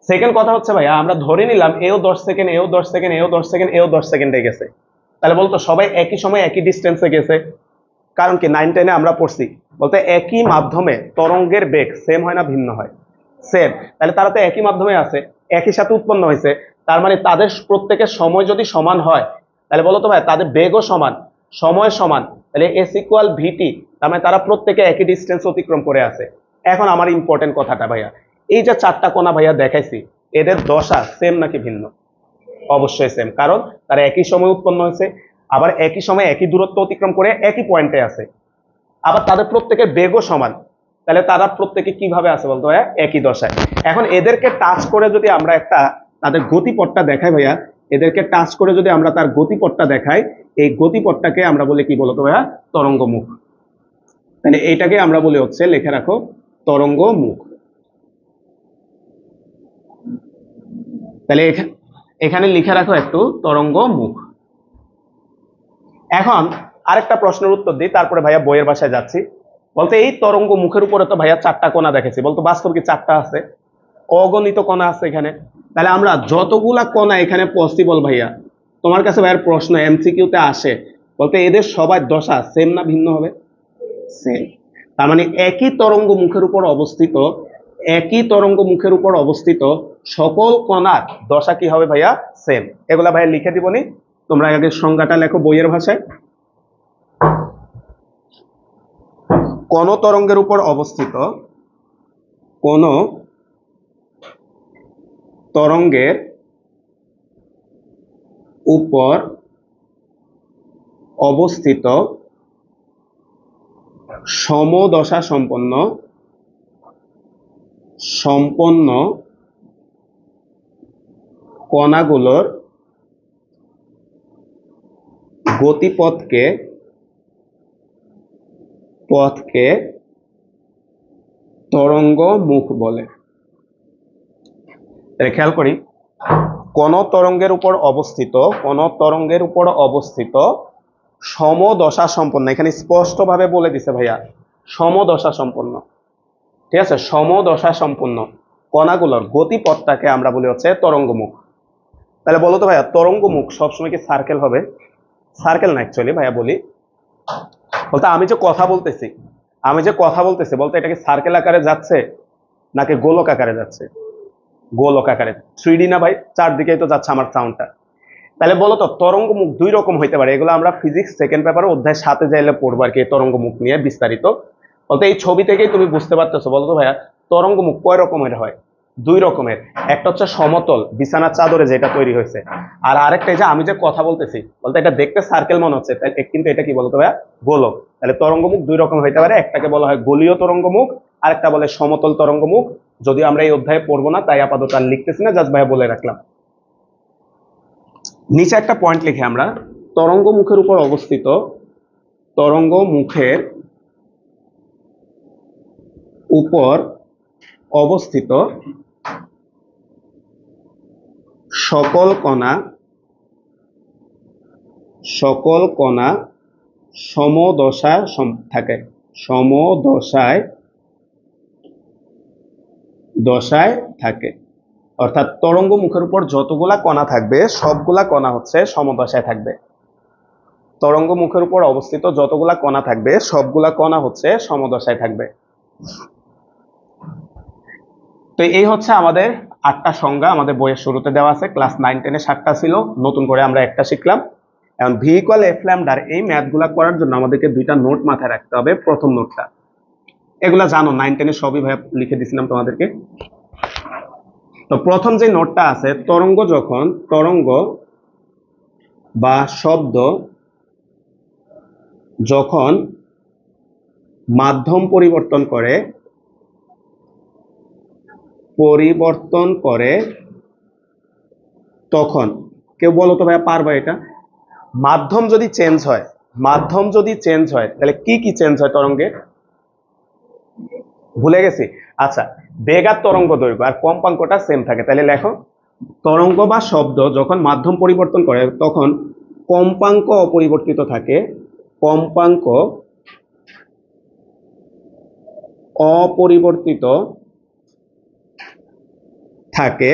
সেকেন্ড কথা হচ্ছে ভাইয়া, আমরা ধরে নিলাম এও 10 সেকেন্ড, এও 10 সেকেন্ড, এও 10 সেকেন্ড, এও 10 সেকেন্ডে গেছে। তাহলে বলতো সবাই একই সময় একই ডিস্টেন্সে গেছে। কারণ কি 9-10-এ আমরা পড়ছি, বলতে একই মাধ্যমে তরঙ্গের বেগ সেম হয় না ভিন্ন হয়? সেম। তাহলে তারা তো একই মাধ্যমে আছে, একই সাথে উৎপন্ন হয়েছে। তার মানে তাদের প্রত্যেকের সময় যদি সমান হয়, তাহলে বলো তো ভাই তাদের বেগও সমান, সময় সমান, তাহলে এস ইকুয়াল ভিটি। তার মানে তারা প্রত্যেকে একই ডিস্টেন্স অতিক্রম করে আছে। এখন আমার ইম্পর্টেন্ট কথাটা ভাইয়া, এই যে চারটা কোণা ভাইয়া দেখাইছি, এদের দশা সেম নাকি ভিন্ন? অবশ্যই সেম, কারণ তারা একই সময় উৎপন্ন হয়েছে, আবার একই সময় একই দূরত্ব অতিক্রম করে একই পয়েন্টে আছে, আবার তাদের প্রত্যেকের বেগও সমান। তাহলে তারা প্রত্যেকে কিভাবে আছে বলতো ভাইয়া, একই দশায়। এখন এদেরকে টাচ করে যদি আমরা একটা তাদের গতিপথটা দেখাই ভাইয়া, এদেরকে টাচ করে যদি আমরা তার গতিপথটা দেখাই, এই গতিপথটাকে আমরা বলি কি বলতো ভাইয়া, তরঙ্গমুখ। তাহলে এইটাকে আমরা বলি হচ্ছে, লিখে রাখো, তরঙ্গমুখ। তাহলে এখানে লিখে রাখো একটু, তরঙ্গমুখ। এখন আরেকটা প্রশ্নের উত্তর দিই, তারপরে ভাইয়া বইয়ের বাসায় যাচ্ছি। বলতে এই তরঙ্গ মুখের উপরে তো ভাইয়া চারটা কোণা দেখেছি, বলতো বাস্তব কি চারটা আছে? অগণিত কণা আছে এখানে। তাহলে আমরা যতগুলা কণা এখানে পসিবল ভাইয়া, তোমার কাছে ভাইয়ের প্রশ্ন এমসিকিউতে আসে, বলতে এদের সবার দশা সেম না ভিন্ন হবে? সেম। তার মানে একই তরঙ্গ মুখের উপর অবস্থিত, একই তরঙ্গ মুখের উপর অবস্থিত সকল কণার দশা কি হবে ভাইয়া, সেম। এগুলা ভাইয়া লিখে দিবনি, তোমরা আগে সংজ্ঞাটা লেখো বইয়ের ভাষায়। কোন তরঙ্গের উপর অবস্থিত, কোন তরঙ্গের উপর অবস্থিত সমদশা সম্পন্ন কণাগুলোর গতিপথকে তরঙ্গ মুখ বলে। খেয়াল করি, কোন তরঙ্গের উপর অবস্থিত সমদশা সম্পন্ন, এখানে স্পষ্ট ভাবে বলে দিছে ভাইয়া, সমদশা সম্পন্ন। ঠিক আছে, সমদশা সম্পন্ন কণাগুলোর গতিপথটাকে আমরা বলি হচ্ছে তরঙ্গমুখ। তাহলে বলো তো ভাইয়া, তরঙ্গমুখ সবসময় কি সার্কেল হবে? সার্কেল না, অ্যাকচুয়ালি ভাইয়া বলি, বলতে আমি যে কথা বলতেছি বলতে এটা কি সার্কেল আকারে যাচ্ছে নাকি গোলক আকারে যাচ্ছে? গোলক আকারে। 3D না ভাই, চারদিকেই তো যাচ্ছে আমার সাউন্ডটা। তাহলে বলো তো তরঙ্গ মুখ দুই রকম হইতে পারে, এগুলো আমরা ফিজিক্স সেকেন্ড পেপারে অধ্যায় 7-এ যাইলে পড়বো আর কি, তরঙ্গ মুখ নিয়ে বিস্তারিত। বলতে এই ছবি থেকেই তুমি বুঝতে পারতেছো, বলো তো ভাইয়া তরঙ্গ মুখ কয় রকমের হয়? দুই রকমের। একটা হচ্ছে সমতল বিছানার চাদরে যেটা তৈরি হয়েছে, আর আরেকটা যে আমি যে কথা বলতেছি, বলতে এটা দেখতে সার্কেল মনে হচ্ছে, কিন্তু এটা কি বলতো ভাইয়া, গোলক। তাহলে তরঙ্গমুখ দুই রকম হইতে পারে, একটাকে বলা হয় গোলীয় তরঙ্গমুখ, আরেকটা বলে সমতল তরঙ্গমুখ। যদিও আমরা এই অধ্যায়ে পড়বো না, তাই আপাতত আর লিখতেছি না, জাস্ট ভাইয়া বলে রাখলাম। নিচে একটা পয়েন্ট লিখে আমরা, তরঙ্গমুখের উপর অবস্থিত, তরঙ্গমুখের উপর অবস্থিত সকল কণা সমদশা থাকে, সমদশায় থাকে। অর্থাৎ তরঙ্গ মুখের উপর যতগুলা কণা থাকবে সবগুলা কণা হচ্ছে সমদশায় থাকবে। তরঙ্গ মুখের উপর অবস্থিত যতগুলা কণা থাকবে সবগুলা কণা হচ্ছে সমদশায় থাকবে। তো এই হচ্ছে আমাদের 8টা সংজ্ঞা, আমাদের বইয়ের শুরুতে দেওয়া আছে। ক্লাস 9-10-এ 7টা ছিল, নতুন করে আমরা একটা শিখলাম। এখন ভি ইকুয়াল এফ ল্যামডার এই ম্যাথগুলা করার জন্য আমাদেরকে দুইটা নোট মাথায় রাখতে হবে। প্রথম নোটটা এগুলা জানো, 9-10-এ সবই ভাই লিখে দিছিলাম তোমাদেরকে। তো প্রথম যে নোটটা আছে, তরঙ্গ বা শব্দ যখন মাধ্যম পরিবর্তন করে তখন, কেউ বলো তো ভাইয়া পারবা এটা? মাধ্যম যদি চেঞ্জ হয় তাহলে কি কি চেঞ্জ হয় তরঙ্গে? ভুলে গেছি। আচ্ছা, বেগ আর তরঙ্গ দৈর্ঘ্য আর কম্পাঙ্কটা সেম থাকে। তাহলে লেখো, তরঙ্গ বা শব্দ যখন মাধ্যম পরিবর্তন করে তখন কম্পাঙ্ক অপরিবর্তিত থাকে, কম্পাঙ্ক অপরিবর্তিত থাকে,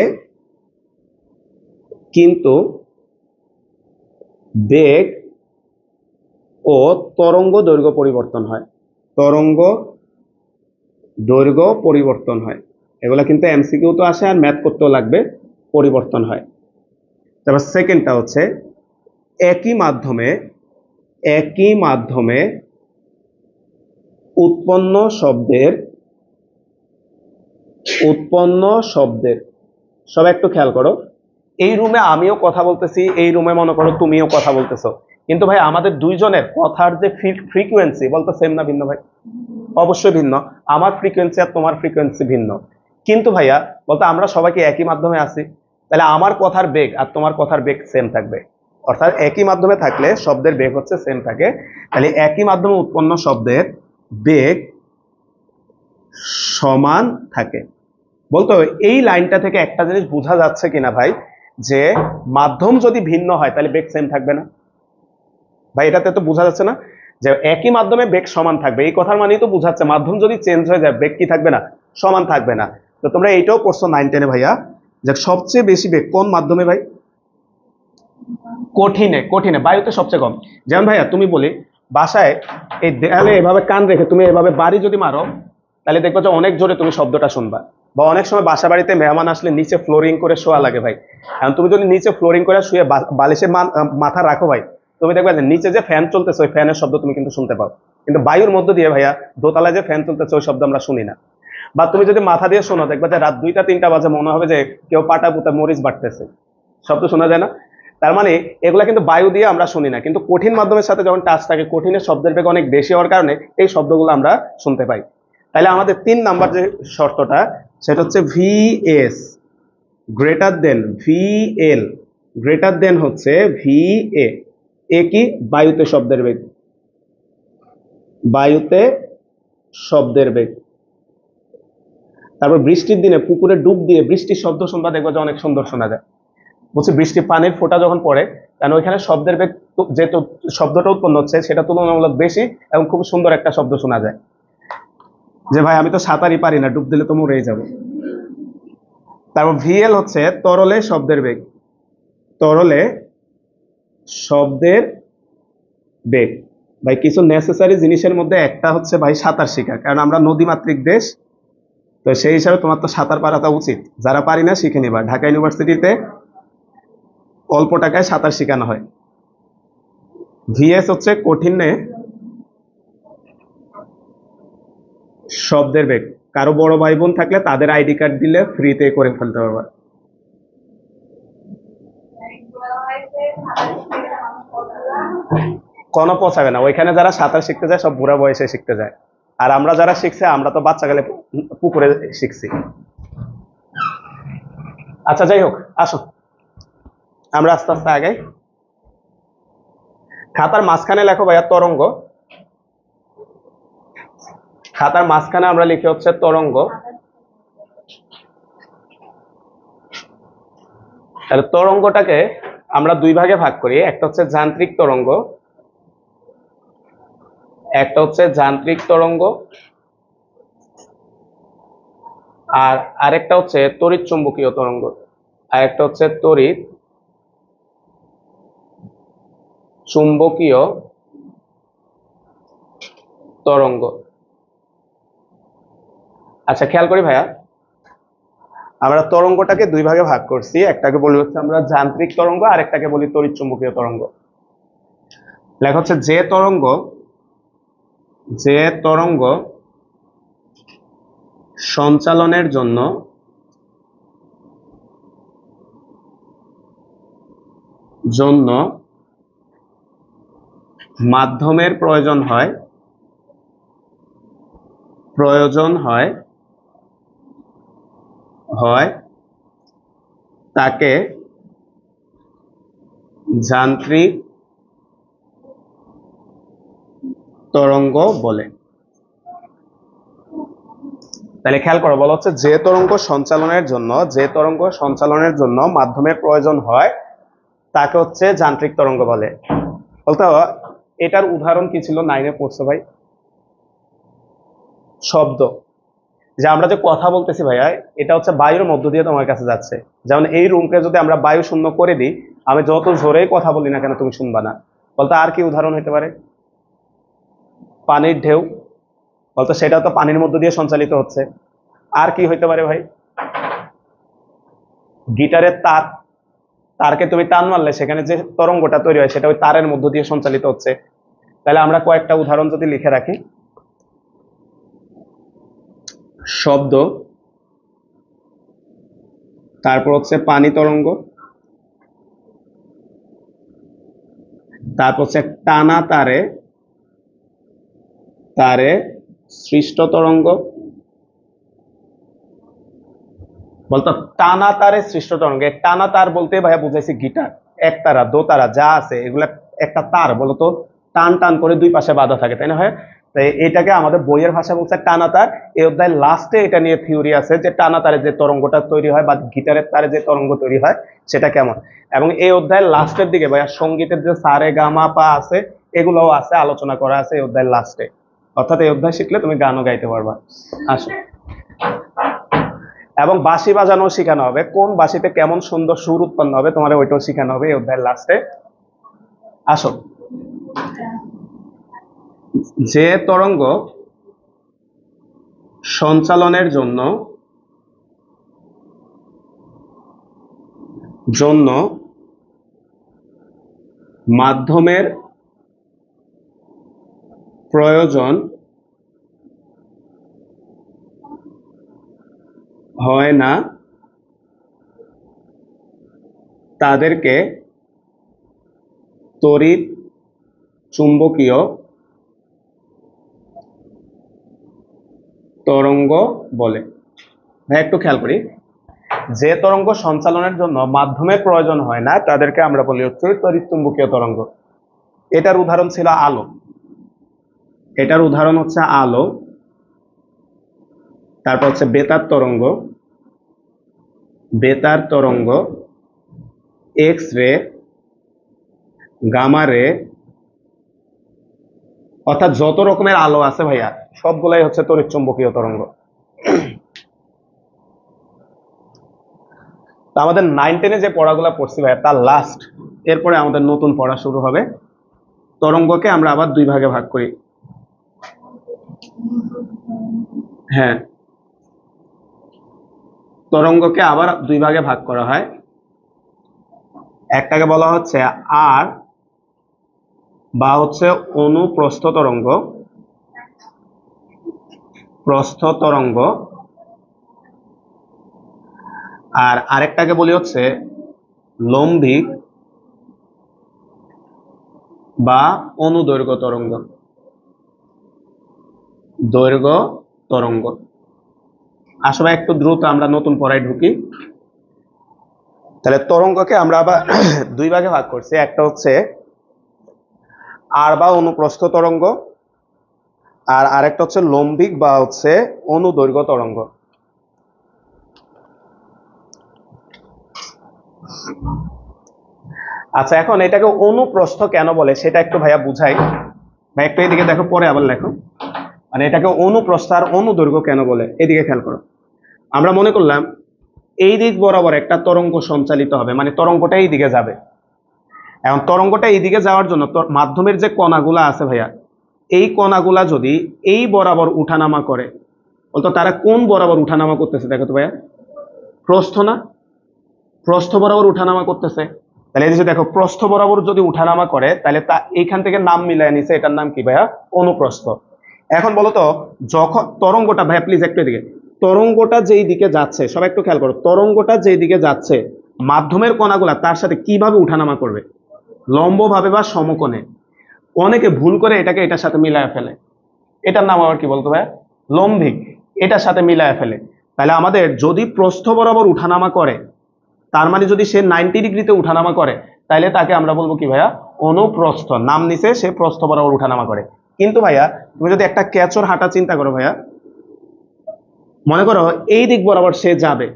কিন্তু বেগ ও তরঙ্গ দৈর্ঘ্য পরিবর্তন হয়। তরঙ্গ দৈর্ঘ্য পরিবর্তন হয়। এগুলা কিন্তু এমসিকিউ তো আসে আর ম্যাথ করতেও লাগবে, পরিবর্তন হয়। তারপর সেকেন্ডটা হচ্ছে একই মাধ্যমে উৎপন্ন শব্দের সব একটু খেয়াল করো। এই রুমে আমিও কথা বলতেছি, এই রুমে মনে করো তুমিও কথা বলতেছো, কিন্তু ভাই আমাদের দুইজনের কথার যে ফ্রিকোয়েন্সি বলতো সেম না ভিন্ন? ভাই অবশ্যই ভিন্ন। আমার ফ্রিকোয়েন্সি আর তোমার ফ্রিকোয়েন্সি ভিন্ন, কিন্তু ভাইয়া বলতো আমরা সবাইকে একই মাধ্যমে আছি, তাহলে আমার কথার বেগ আর তোমার কথার বেগ সেম থাকবে। অর্থাৎ একই মাধ্যমে থাকলে শব্দের বেগ হচ্ছে সেম থাকে। তাহলে একই মাধ্যমে উৎপন্ন শব্দের বেগ সমান থাকে। বলতো এই লাইনটা থেকে একটা জিনিস বোঝা যাচ্ছে কিনা ভাই, যে মাধ্যম যদি ভিন্ন হয় তাহলে বেগ সেম থাকবে না? ভাই এটাতে তো বোঝা যাচ্ছে না যে একই মাধ্যমে বেগ সমান থাকবে? এই কথার মানেই তো বোঝাচ্ছে মাধ্যম যদি চেঞ্জ হয়ে যায় বেগ কি থাকবে না? সমান থাকবে না। তো তোমরা এইটাও পড়ছো 9-10-এ ভাইয়া, যে সবচেয়ে বেশি বেগ কোন মাধ্যমে ভাই? কঠিনে। বায়ুতে সবচেয়ে কম। যেমন ভাইয়া তুমি বলি, বাসায় এই দেয়ালে এভাবে কান রেখে তুমি এভাবে বাড়ি যদি মারো তাহলে দেখবে যে অনেক জোরে তুমি শব্দটা শুনবা। বা অনেক সময় বাসা বাড়িতে মেহমান আসলে নিচে ফ্লোরিং করে শোয়া লাগে ভাই। এখন তুমি যদি নিচে ফ্লোরিং করে শুয়ে বালিশে মাথা রাখো ভাই, তুমি দেখবে যে নিচে যে ফ্যান চলতেছে ওই ফ্যানের শব্দ তুমি কিন্তু শুনতে পাও, কিন্তু বায়ুর মধ্য দিয়ে ভাইয়া দোতলায় যে ফ্যান চলতেছে ওই শব্দ আমরা শুনি না। বা তুমি যদি মাথা দিয়ে শোনো দেখবে যে রাত 2টা 3টা বাজে মনে হবে যে কেউ পাটা পুতা মরিচ বাটতেছে, শব্দ শোনা যায় না? তার মানে এগুলা কিন্তু বায়ু দিয়ে আমরা শুনি না, কিন্তু কঠিন মাধ্যমের সাথে যখন টাচ থাকে কঠিনের শব্দের বেগ অনেক বেশি হওয়ার কারণে এই শব্দগুলো আমরা শুনতে পাই। তাহলে আমাদের 3 নাম্বার যে শর্তটা সেটা হচ্ছে VS greater than VL greater than হচ্ছে ভিএ। এ কি? বায়ুতে শব্দের বেগ, বায়ুতে শব্দের বেগ। তারপর বৃষ্টির দিনে পুকুরে ডুব দিয়ে বৃষ্টির শব্দ শুনবা, দেখবো যে অনেক সুন্দর শোনা যায়। বলছি বৃষ্টি পানির ফোঁটা যখন পড়ে, কারণ ওইখানে শব্দের বেগ যেহেতু শব্দটা উৎপন্ন হচ্ছে সেটা তুলনামূলক বেশি এবং খুব সুন্দর একটা শব্দ শোনা যায়। যে ভাই আমি তো সাঁতারই পারি না, ডুব দিলে তো মরেই যাবো। তারপর ভিএল হচ্ছে তরলে শব্দের বেগ, তরলে শব্দের বেগ। ভাই কিছু নেসেসারি জিনিসের মধ্যে একটা হচ্ছে ভাই সাঁতার শেখা, কারণ আমরা নদীমাতৃক দেশ। তো সেই হিসাবে তোমার তো সাঁতার পারাটা উচিত, যারা পারি না শিখে নিবা। ঢাকা ইউনিভার্সিটিতে অল্প টাকায় সাঁতার শেখানো হয়। ভিএস হচ্ছে কঠিনে শব্দের বেগ। কারো বড় ভাই বোন থাকলে তাদের আইডি কার্ড দিলে ফ্রিতে করে ফেলতে পারবা। কোনো পৌঁছাবে না, ওইখানে যারা সাঁতার শিখতে যায় সব বুড়া বয়সে শিখতে যায়, আর আমরা যারা শিখছে আমরা তো বাচ্চাকালে পুকুরে শিখছি। আচ্ছা যাই হোক, আসো আমরা আস্তে আস্তে আগাই। খাতার মাঝখানে লেখো ভাইয়া তরঙ্গ। খাতার মাঝখানে আমরা লিখি হচ্ছে তরঙ্গ। তাহলে তরঙ্গটাকে আমরা দুই ভাগে ভাগ করি, একটা হচ্ছে যান্ত্রিক তরঙ্গ একটা হচ্ছে যান্ত্রিক তরঙ্গ, আর আরেকটা হচ্ছে তড়িৎ চুম্বকীয় তরঙ্গ, আর একটা হচ্ছে তড়িৎ চুম্বকীয় তরঙ্গ। আচ্ছা খেয়াল করি ভাইয়া, আমরা তরঙ্গটাকে দুই ভাগে ভাগ করছি, একটাকে বলি হচ্ছে আমরা যান্ত্রিক তরঙ্গ, আর একটাকে বলি তড়িৎ চুম্বকীয় তরঙ্গ। লেখা হচ্ছে যে তরঙ্গ সঞ্চালনের জন্য মাধ্যমের প্রয়োজন হয় তাকে যান্ত্রিক তরঙ্গ বলে। তাহলে খেয়াল করো, বলা হচ্ছে যে তরঙ্গ সঞ্চালনের জন্য মাধ্যমের প্রয়োজন হয় তাকে হচ্ছে যান্ত্রিক তরঙ্গ বলে। বলতে এটার উদাহরণ কি ছিল, 9-এ পড়ছো ভাই? শব্দ। যে আমরা যে কথা বলতেছি ভাইয়া, এটা হচ্ছে বায়ুর মধ্য দিয়ে তোমার কাছে যাচ্ছে। যেমন এই রুমকে যদি আমরা বায়ু শূন্য করে দিই, আমি যত জোরেই কথা বলি না কেন তুমি শুনবা না। বলতে আর কি উদাহরণ হতে পারে? পানির ঢেউ। বলতো সেটা তো পানির মধ্য দিয়ে সঞ্চালিত হচ্ছে। আর কি হইতে পারে ভাই? গিটারের তারকে তুমি টান মারলে সেখানে যে তরঙ্গটা তৈরি হয় সেটা ওই তারের মধ্য দিয়ে সঞ্চালিত হচ্ছে। তাহলে আমরা কয়েকটা উদাহরণ যদি লিখে রাখি, শব্দ, তারপর হচ্ছে পানি তরঙ্গ, তারপর হচ্ছে টানা তারে সৃষ্ট তরঙ্গ। বলতো টানা তারে সৃষ্ট তরঙ্গ, টানা তার বলতে ভাইয়া বুঝাইছি গিটার, একতারা দোতারা যা আছে এগুলা একটা তার বলতো টান টান করে দুই পাশে বাঁধা থাকে, তাই না? হয় তাই এটাকে আমাদের বইয়ের ভাষা বলছে টানা তার। এই অধ্যায়ের লাস্টে এটা নিয়ে থিওরি আছে যে টানা তারে যে তরঙ্গটা তৈরি হয় বা গিটারের তারে যে তরঙ্গ তৈরি হয় সেটা কেমন। এবং এই অধ্যায়ের লাস্টের দিকে ভাইয়া সঙ্গীতের যে সারে গামা পা আছে এগুলোও আছে, আলোচনা করা আছে এই অধ্যায়ের লাস্টে। অর্থাৎ এই অধ্যায় শিখলে তুমি গানও গাইতে পারবা। আসো, এবং বাঁশি বাজানো শেখানো হবে, কোন বাঁশিতে কেমন সুন্দর সুর উৎপন্ন হবে তোমার ওইটাও শেখানো হবে এই অধ্যায়ের লাস্টে। আসো, যে তরঙ্গ সঞ্চালনের জন্য মাধ্যমের প্রয়োজন হয় না তাদেরকে তড়িৎ চুম্বকীয় তরঙ্গ বলে। ভাই একটু খেয়াল করি, যে তরঙ্গ সঞ্চালনের জন্য মাধ্যমের প্রয়োজন হয় না তাদেরকে আমরা বলি হচ্ছে তড়িৎ চুম্বকীয় তরঙ্গ। এটার উদাহরণ ছিল আলো, এটার উদাহরণ হচ্ছে আলো, তারপর হচ্ছে বেতার তরঙ্গ, এক্স রে, গামা রে, অর্থাৎ যত রকমের আলো আছে ভাইয়া সবগুলাই হচ্ছে তড়িৎ চুম্বকীয় তরঙ্গ। তো আমাদের 9-10-এ যে পড়াগুলো পড়ছি ভাইয়া তার লাস্ট, এরপরে আমাদের নতুন পড়া শুরু হবে। তরঙ্গকে আমরা আবার দুই ভাগে ভাগ করি। হ্যাঁ, তরঙ্গকে আবার দুই ভাগে ভাগ করা হয়। একটাকে বলা হচ্ছে আর বা হচ্ছে অনুপ্রস্থ তরঙ্গ, আর আরেকটাকে বলি হচ্ছে লম্বিক বা অনুদৈর্ঘ্য তরঙ্গ। আসলে একটু দ্রুত আমরা নতুন পড়ায় ঢুকি। তাহলে তরঙ্গকে আমরা আবার দুই ভাগে ভাগ করছি, একটা হচ্ছে আর বা অনুপ্রস্থ তরঙ্গ, আর আরেকটা হচ্ছে লম্বিক বা হচ্ছে অনুদৈর্ঘ্য তরঙ্গ। আচ্ছা, এখন এটাকে অনুপ্রস্থ কেন বলে সেটা একটু ভাইয়া বুঝাই। বা একটু এদিকে দেখো, পরে আবার লেখো। মানে এটাকে অনুপ্রস্থ আর অনুদৈর্ঘ্য কেন বলে, এদিকে খেয়াল করো। আমরা মনে করলাম এই দিক বরাবর একটা তরঙ্গ সঞ্চালিত হবে, মানে তরঙ্গটা এই দিকে যাবে। এখন তরঙ্গটা এই দিকে যাওয়ার জন্য মাধ্যমের যে কণাগুলা আছে ভাইয়া, এই কণাগুলা যদি এই বরাবর উঠানামা করে, বলতো তারা কোন বরাবর উঠানামা করতেছে দেখো তো ভাইয়া, প্রস্থ না, প্রস্থ বরাবর উঠানামা করতেছে। তাহলে এই যে দেখো, প্রস্থ বরাবর যদি উঠানামা করে, তাহলে তা এইখান থেকে নাম মিলাই নিছে, এটার নাম কি ভাইয়া, অনুপ্রস্থ। এখন বলো তো, যখন তরঙ্গটা, ভাইয়া প্লিজ একটু এদিকে, তরঙ্গটা যেই দিকে যাচ্ছে, সবাই একটু খেয়াল করো, তরঙ্গটা যেই দিকে যাচ্ছে মাধ্যমের কণাগুলা তার সাথে কিভাবে উঠানামা করবে, লম্বভাবে বা সমকোণে। অনেকে ভুল করে এটাকে এটার সাথে মিলায় ফেলে, এটার নাম আবার কি বলতো ভাইয়া, লম্বিক, এটার সাথে মিলায় ফেলে। তাহলে আমাদের যদি প্রস্থ বরাবর উঠানামা করে, তার মানে যদি সে 90 ডিগ্রিতে উঠানামা করে, তাহলে তাকে আমরা বলবো কি ভাইয়া, অনুপ্রস্থ। নাম নিচে সে প্রস্থ বরাবর উঠানামা করে। কিন্তু ভাইয়া তুমি যদি একটা কেঁচোর হাঁটা চিন্তা করো ভাইয়া, মনে করো এই দিক বরাবর সে যাবে,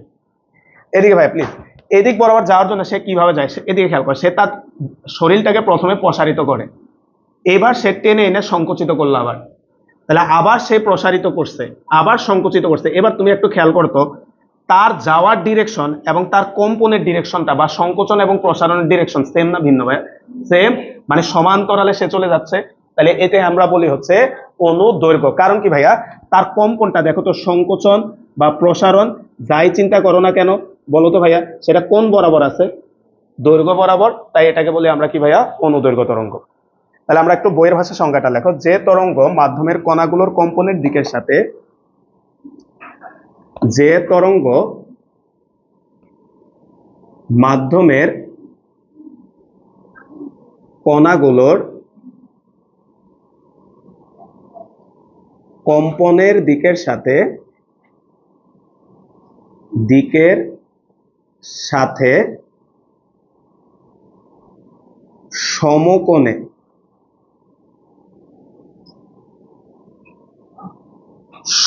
এদিকে ভাইয়া প্লিজ, এদিক বরাবর যাওয়ার জন্য সে কিভাবে যায়, এদিকে খেয়াল করে, সে তার শরীরটাকে প্রথমে প্রসারিত করে, এবার সে টেনে এনে সংকুচিত করলো আবার, তাহলে আবার সে প্রসারিত করছে, আবার সংকুচিত করছে। এবার তুমি একটু খেয়াল করতো, তার যাওয়ার ডিরেকশন এবং তার কম্পনের ডিরেকশনটা বা সংকোচন এবং প্রসারণের ডিরেকশন সেম না ভিন্ন ভাই, সেম, মানে সমান্তরালে সে চলে যাচ্ছে। তাহলে এতে আমরা বলি হচ্ছে অনুদৈর্ঘ্য। কারণ কি ভাইয়া, তার কম্পনটা দেখো তো, সংকোচন বা প্রসারণ যাই চিন্তা করো না কেন, বলো তো ভাইয়া, সেটা কোন বরাবর আছে, দৈর্ঘ্য বরাবর, তাই এটাকে বলি আমরা কি ভাইয়া, অনুদৈর্ঘ্য তরঙ্গ। তাহলে আমরা একটু বইয়ের ভাষা সংজ্ঞাটা লেখো, যে তরঙ্গ মাধ্যমের কণাগুলোর কম্পনের দিকের সাথে, যে তরঙ্গ মাধ্যমের কণাগুলোর কম্পনের দিকের সাথে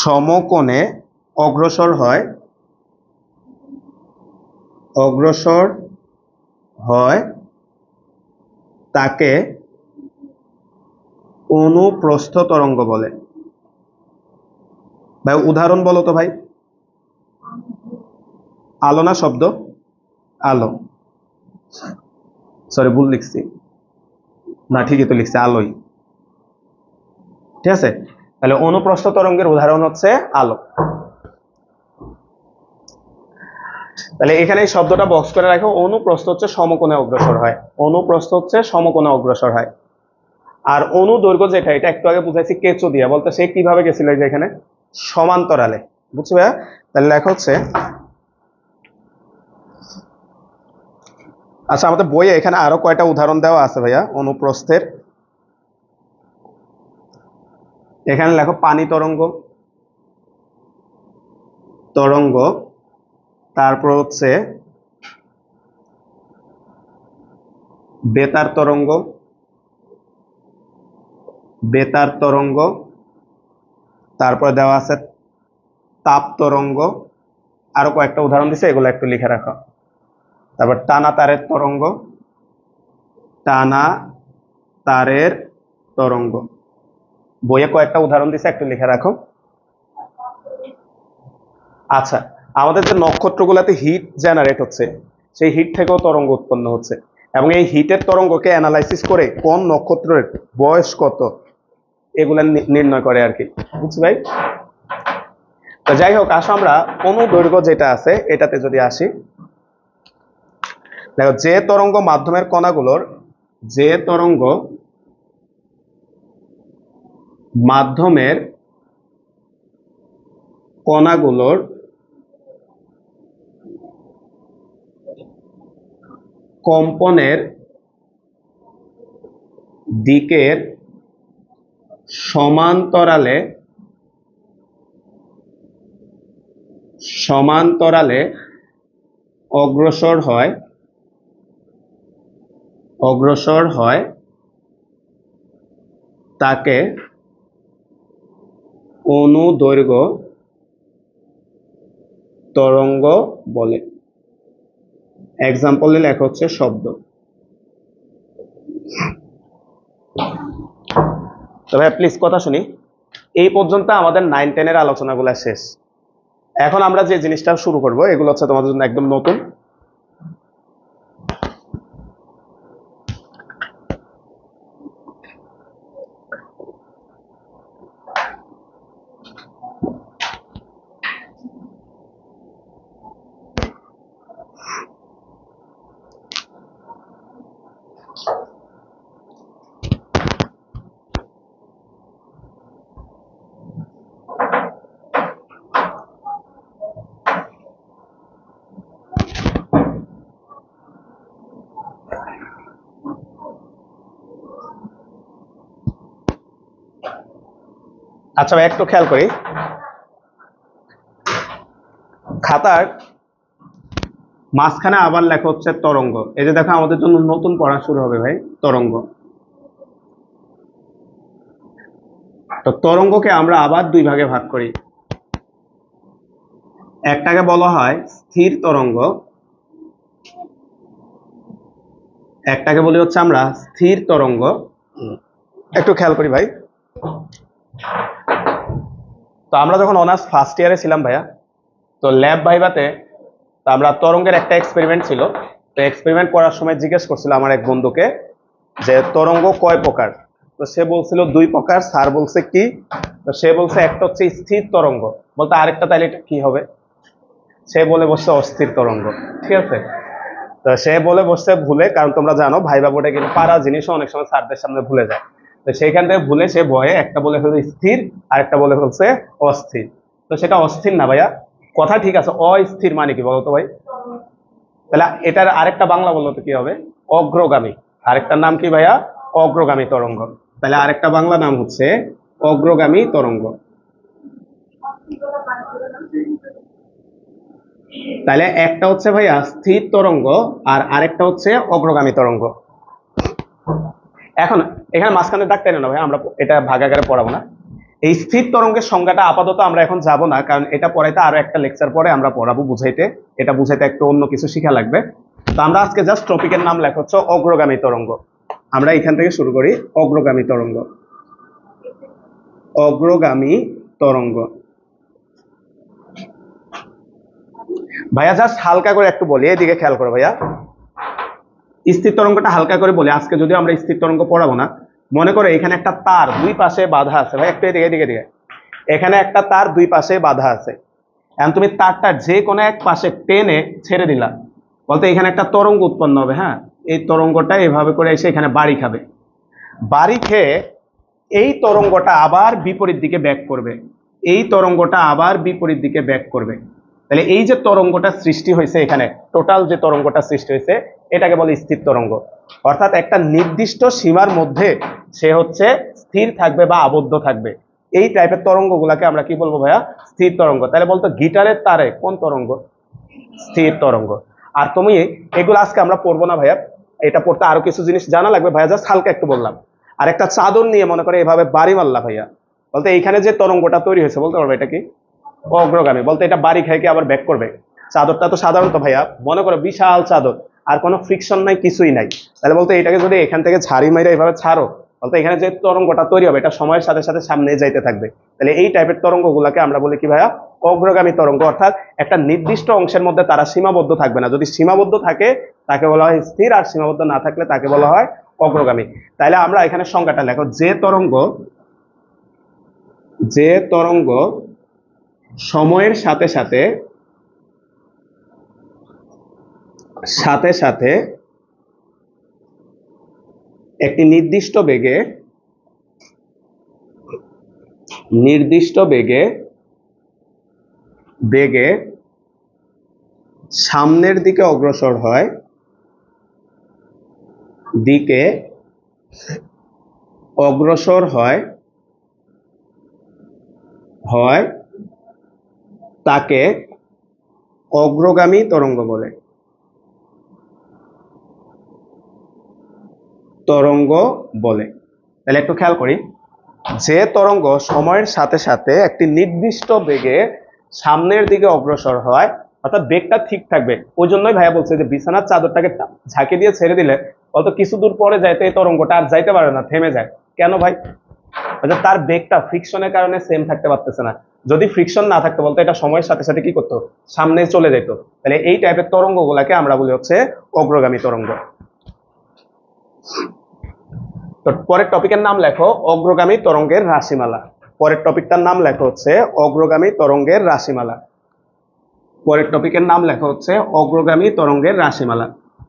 সমকোণে অগ্রসর হয় তাকে অনুপ্রস্থ তরঙ্গ বলে। ভাই উদাহরণ বলো তো ভাই, আলো না শব্দ, আলো, সরি ভুল লিখছি, না ঠিকই তো লিখছি, আলোই, ঠিক আছে। তাহলে অনুপ্রস্থ তরঙ্গের উদাহরণ হচ্ছে আলো। তাহলে এখানে এই শব্দটা বক্স করে রাখো, অনুপ্রস্থ হচ্ছে সমকোণে অগ্রসর হয়, অনুপ্রস্থ হচ্ছে সমকোণে অগ্রসর হয়। আর অনুদৈর্ঘ্য যেটা, এটা একটু আগে বুঝাইছি কেঁচো দিয়া, বলতে সে কিভাবে গেছিল, এই যে এখানে সমান্তরালে, বুঝছো ভাইয়া। তাহলে লেখা হচ্ছে, আচ্ছা আমাদের বইয়ে এখানে আরো কয়টা উদাহরণ দেওয়া আছে ভাইয়া অনুপ্রস্থের। এখানে লেখো পানি তরঙ্গ, তারপর হচ্ছে বেতার তরঙ্গ, তারপরে দেওয়া আছে তাপ তরঙ্গ, আরো কয়েকটা উদাহরণ দিছে, এগুলো একটু লিখে রাখো। তারপর টানা তারের তরঙ্গ, বইয়ে কয়েকটা উদাহরণ দিছে, একটু লিখে রাখো। আচ্ছা, আমাদের যে নক্ষত্রগুলোতে হিট জেনারেট হচ্ছে, সেই হিট থেকেও তরঙ্গ উৎপন্ন হচ্ছে, এবং এই হিটের তরঙ্গকে অ্যানালাইসিস করে কোন নক্ষত্রের বয়স কত, এগুলা নির্ণয় করে আর কি, বুঝছি ভাই। তো যাই হোক, আসো আমরা অনুদৈর্ঘ্য যেটা আছে এটাতে যদি আসি, দেখো যে তরঙ্গ মাধ্যমের কণাগুলোর, যে তরঙ্গ মাধ্যমের কণাগুলোর কম্পনের দিকের সমান্তরালে অগ্রসর হয় তাকে অনুদৈর্ঘ্য তরঙ্গ বলে। এক্সাম্পল লেখা হচ্ছে শব্দ। তো ভাই প্লিজ কথা শুনি, এই পর্যন্ত আমাদের 9-10 এর আলোচনাগুলো শেষ। এখন আমরা যে জিনিসটা শুরু করব এগুলো হচ্ছে তোমাদের জন্য একদম নতুন। আচ্ছা ভাই একটু খেয়াল করি, খাতার মাঝখানে আবার লেখা হচ্ছে তরঙ্গ। এই যে দেখো আমাদের জন্য নতুন পড়া শুরু হবে ভাই, তরঙ্গ। তো তরঙ্গকে আমরা আবার দুই ভাগে ভাগ করি। একটাকে বলা হয় স্থির তরঙ্গ, একটাকে বলি হচ্ছে আমরা স্থির তরঙ্গ। একটু খেয়াল করি ভাই, তো আমরা যখন অনার্স ফার্স্ট ইয়ারে ছিলাম ভাইয়া, তো ল্যাব ভাইভাতে তো আমরা তরঙ্গের একটা এক্সপেরিমেন্ট ছিল। তো এক্সপেরিমেন্ট করার সময় জিজ্ঞেস করছিল আমার এক বন্ধুকে যে তরঙ্গ কয় প্রকার। তো সে বলছিল 2 প্রকার। স্যার বলছে কি, তো সে বলছে একটা হচ্ছে স্থির তরঙ্গ, বলতে আরেকটা তাইলে এটা কি হবে, সে বলে বসছে অস্থির তরঙ্গ। ঠিক আছে, তো সে বলে বসছে ভুলে, কারণ তোমরা জানো ভাইবা বোর্ডে কিন্তু পারা জিনিসও অনেক সময় স্যারদের সামনে ভুলে যায়। তো সেইখান থেকে ভুলে সে ভয়ে একটা বলে ফেলছে স্থির আর একটা বলে ফেলছে অস্থির। তো সেটা অস্থির না ভাইয়া, কথা ঠিক আছে, অস্থির মানে কি বলতো ভাই? তাহলে এটার আরেকটা বাংলা বলতো কি হবে? অগ্রগামী। আরেকটার নাম কি ভাইয়া? অগ্রগামী তরঙ্গ। তাহলে আরেকটা বাংলা নাম হচ্ছে অগ্রগামী তরঙ্গ। তাহলে একটা হচ্ছে ভাইয়া স্থির তরঙ্গ আর আরেকটা হচ্ছে অগ্রগামী তরঙ্গ। এখন এখানে মাঝখানে দাগ টেনে না ভাই, আমরা এটা ভাগাকারে পড়াবো না। এই স্থির তরঙ্গের সংজ্ঞাটা আপাতত আমরা এখন যাব না, কারণ এটা পড়াইতে আরো একটা লেকচার পরে আমরা পড়াবো বুঝাইতে। এটা বুঝাইতে একটু অন্য কিছু শিখা লাগবে। তো আমরা আজকে জাস্ট টপিকের নাম লেখা হচ্ছে অগ্রগামী তরঙ্গ। আমরা এখান থেকে শুরু করি, অগ্রগামী তরঙ্গ। অগ্রগামী তরঙ্গ ভাইয়া জাস্ট হালকা করে একটু বলি, এদিকে খেয়াল করো ভাইয়া। স্থির তরঙ্গটা হালকা করে বলি, আজকে যদিও আমরা স্থির তরঙ্গ পড়াবো না। মনে করো এখানে একটা তার দুই পাশে বাঁধা আছে ভাই, একটু এদিকে এদিকে এদিকে। এখানে একটা তার দুই পাশে বাঁধা আছে। এখন তুমি তারটা যে কোনো এক পাশে টেনে ছেড়ে দিলা, বলতে এখানে একটা তরঙ্গ উৎপন্ন হবে। হ্যাঁ, এই তরঙ্গটা এভাবে করে এসে এখানে বাড়ি খাবে। বাড়ি খেয়ে এই তরঙ্গটা আবার বিপরীত দিকে ব্যাক করবে। এই তরঙ্গটা আবার বিপরীত দিকে ব্যাক করবে। তাহলে এই যে তরঙ্গটা সৃষ্টি হয়েছে এখানে, টোটাল যে তরঙ্গটা সৃষ্টি হয়েছে এটাকে বলে স্থির তরঙ্গ। অর্থাৎ একটা নির্দিষ্ট সীমার মধ্যে সে হচ্ছে স্থির থাকবে বা আবদ্ধ থাকবে। এই টাইপের তরঙ্গগুলাকে আমরা কি বলবো ভাইয়া? স্থির তরঙ্গ। তাহলে বলতো গিটারের তারে কোন তরঙ্গ? স্থির তরঙ্গ। আর তুমি এগুলো আজকে আমরা পড়বো না ভাইয়া, এটা পড়তে আরো কিছু জিনিস জানা লাগবে ভাইয়া, জাস্ট হালকা একটু বললাম। আর একটা চাদর নিয়ে মনে করে এভাবে বাড়ি মারলা ভাইয়া, বলতে এইখানে যে তরঙ্গটা তৈরি হয়েছে বলতে পারবে এটা কি? অগ্রগামী। বলতে এটা বাড়ি খাইকে আবার ব্যাক করবে। চাদরটা তো সাধারণত ভাইয়া মনে করো বিশাল চাদর, আর কোনো ফ্রিকশন নাই, কিছুই নাই। তাহলে বলতে এটাকে যদি এখান থেকে ঝাড়ি মাইরা এইভাবে ছাড়ো, বলতে এখানে যে তরঙ্গটা তৈরি হবে এটা সময়ের সাথে সাথে সামনে যাইতে থাকবে। তাহলে এই টাইপের তরঙ্গগুলোকে আমরা বলি কি ভাইয়া? অগ্রগামী তরঙ্গ। অর্থাৎ একটা নির্দিষ্ট অংশের মধ্যে তারা সীমাবদ্ধ থাকবে না, যদি সীমাবদ্ধ থাকে তাকে বলা হয় স্থির, আর সীমাবদ্ধ না থাকলে তাকে বলা হয় অগ্রগামী। তাহলে আমরা এখানে সংজ্ঞাটা লেখো, যে তরঙ্গ সময়ের সাথে সাথে একটি নির্দিষ্ট বেগে সামনের দিকে অগ্রসর হয়, তাকে অগ্রগামী তরঙ্গ বলে। তাহলে একটু খেয়াল করি, যে তরঙ্গ সময়ের সাথে সাথে একটি নির্দিষ্ট বেগে সামনের দিকে অগ্রসর হয়, অর্থাৎ বেগটা ঠিক থাকবে। ওই জন্যই ভাইয়া বলছে যে বিছানার চাদরটাকে ঝাঁকি দিয়ে ছেড়ে দিলে অত কিছু দূর পরে যাইতে এই তরঙ্গটা আর যাইতে পারে না, থেমে যায়। কেন ভাই? তার বেগটা ফ্রিকশনের কারণে সেম থাকতে পারতেছে না। যদি ফ্রিকশন না থাকতো বলতো এটা সময়ের সাথে সাথে কি করতো, সামনে চলে যেত। তাহলে এই টাইপের তরঙ্গ গুলাকে আমরা বলি হচ্ছে অগ্রগামী তরঙ্গ। তো পরের টপিকের নাম লেখো অগ্রগামী তরঙ্গের রাশিমালা। পরের টপিকটার নাম লেখা হচ্ছে অগ্রগামী তরঙ্গের রাশিমালা। পরের টপিকের নাম লেখা হচ্ছে অগ্রগামী তরঙ্গের রাশিমালা।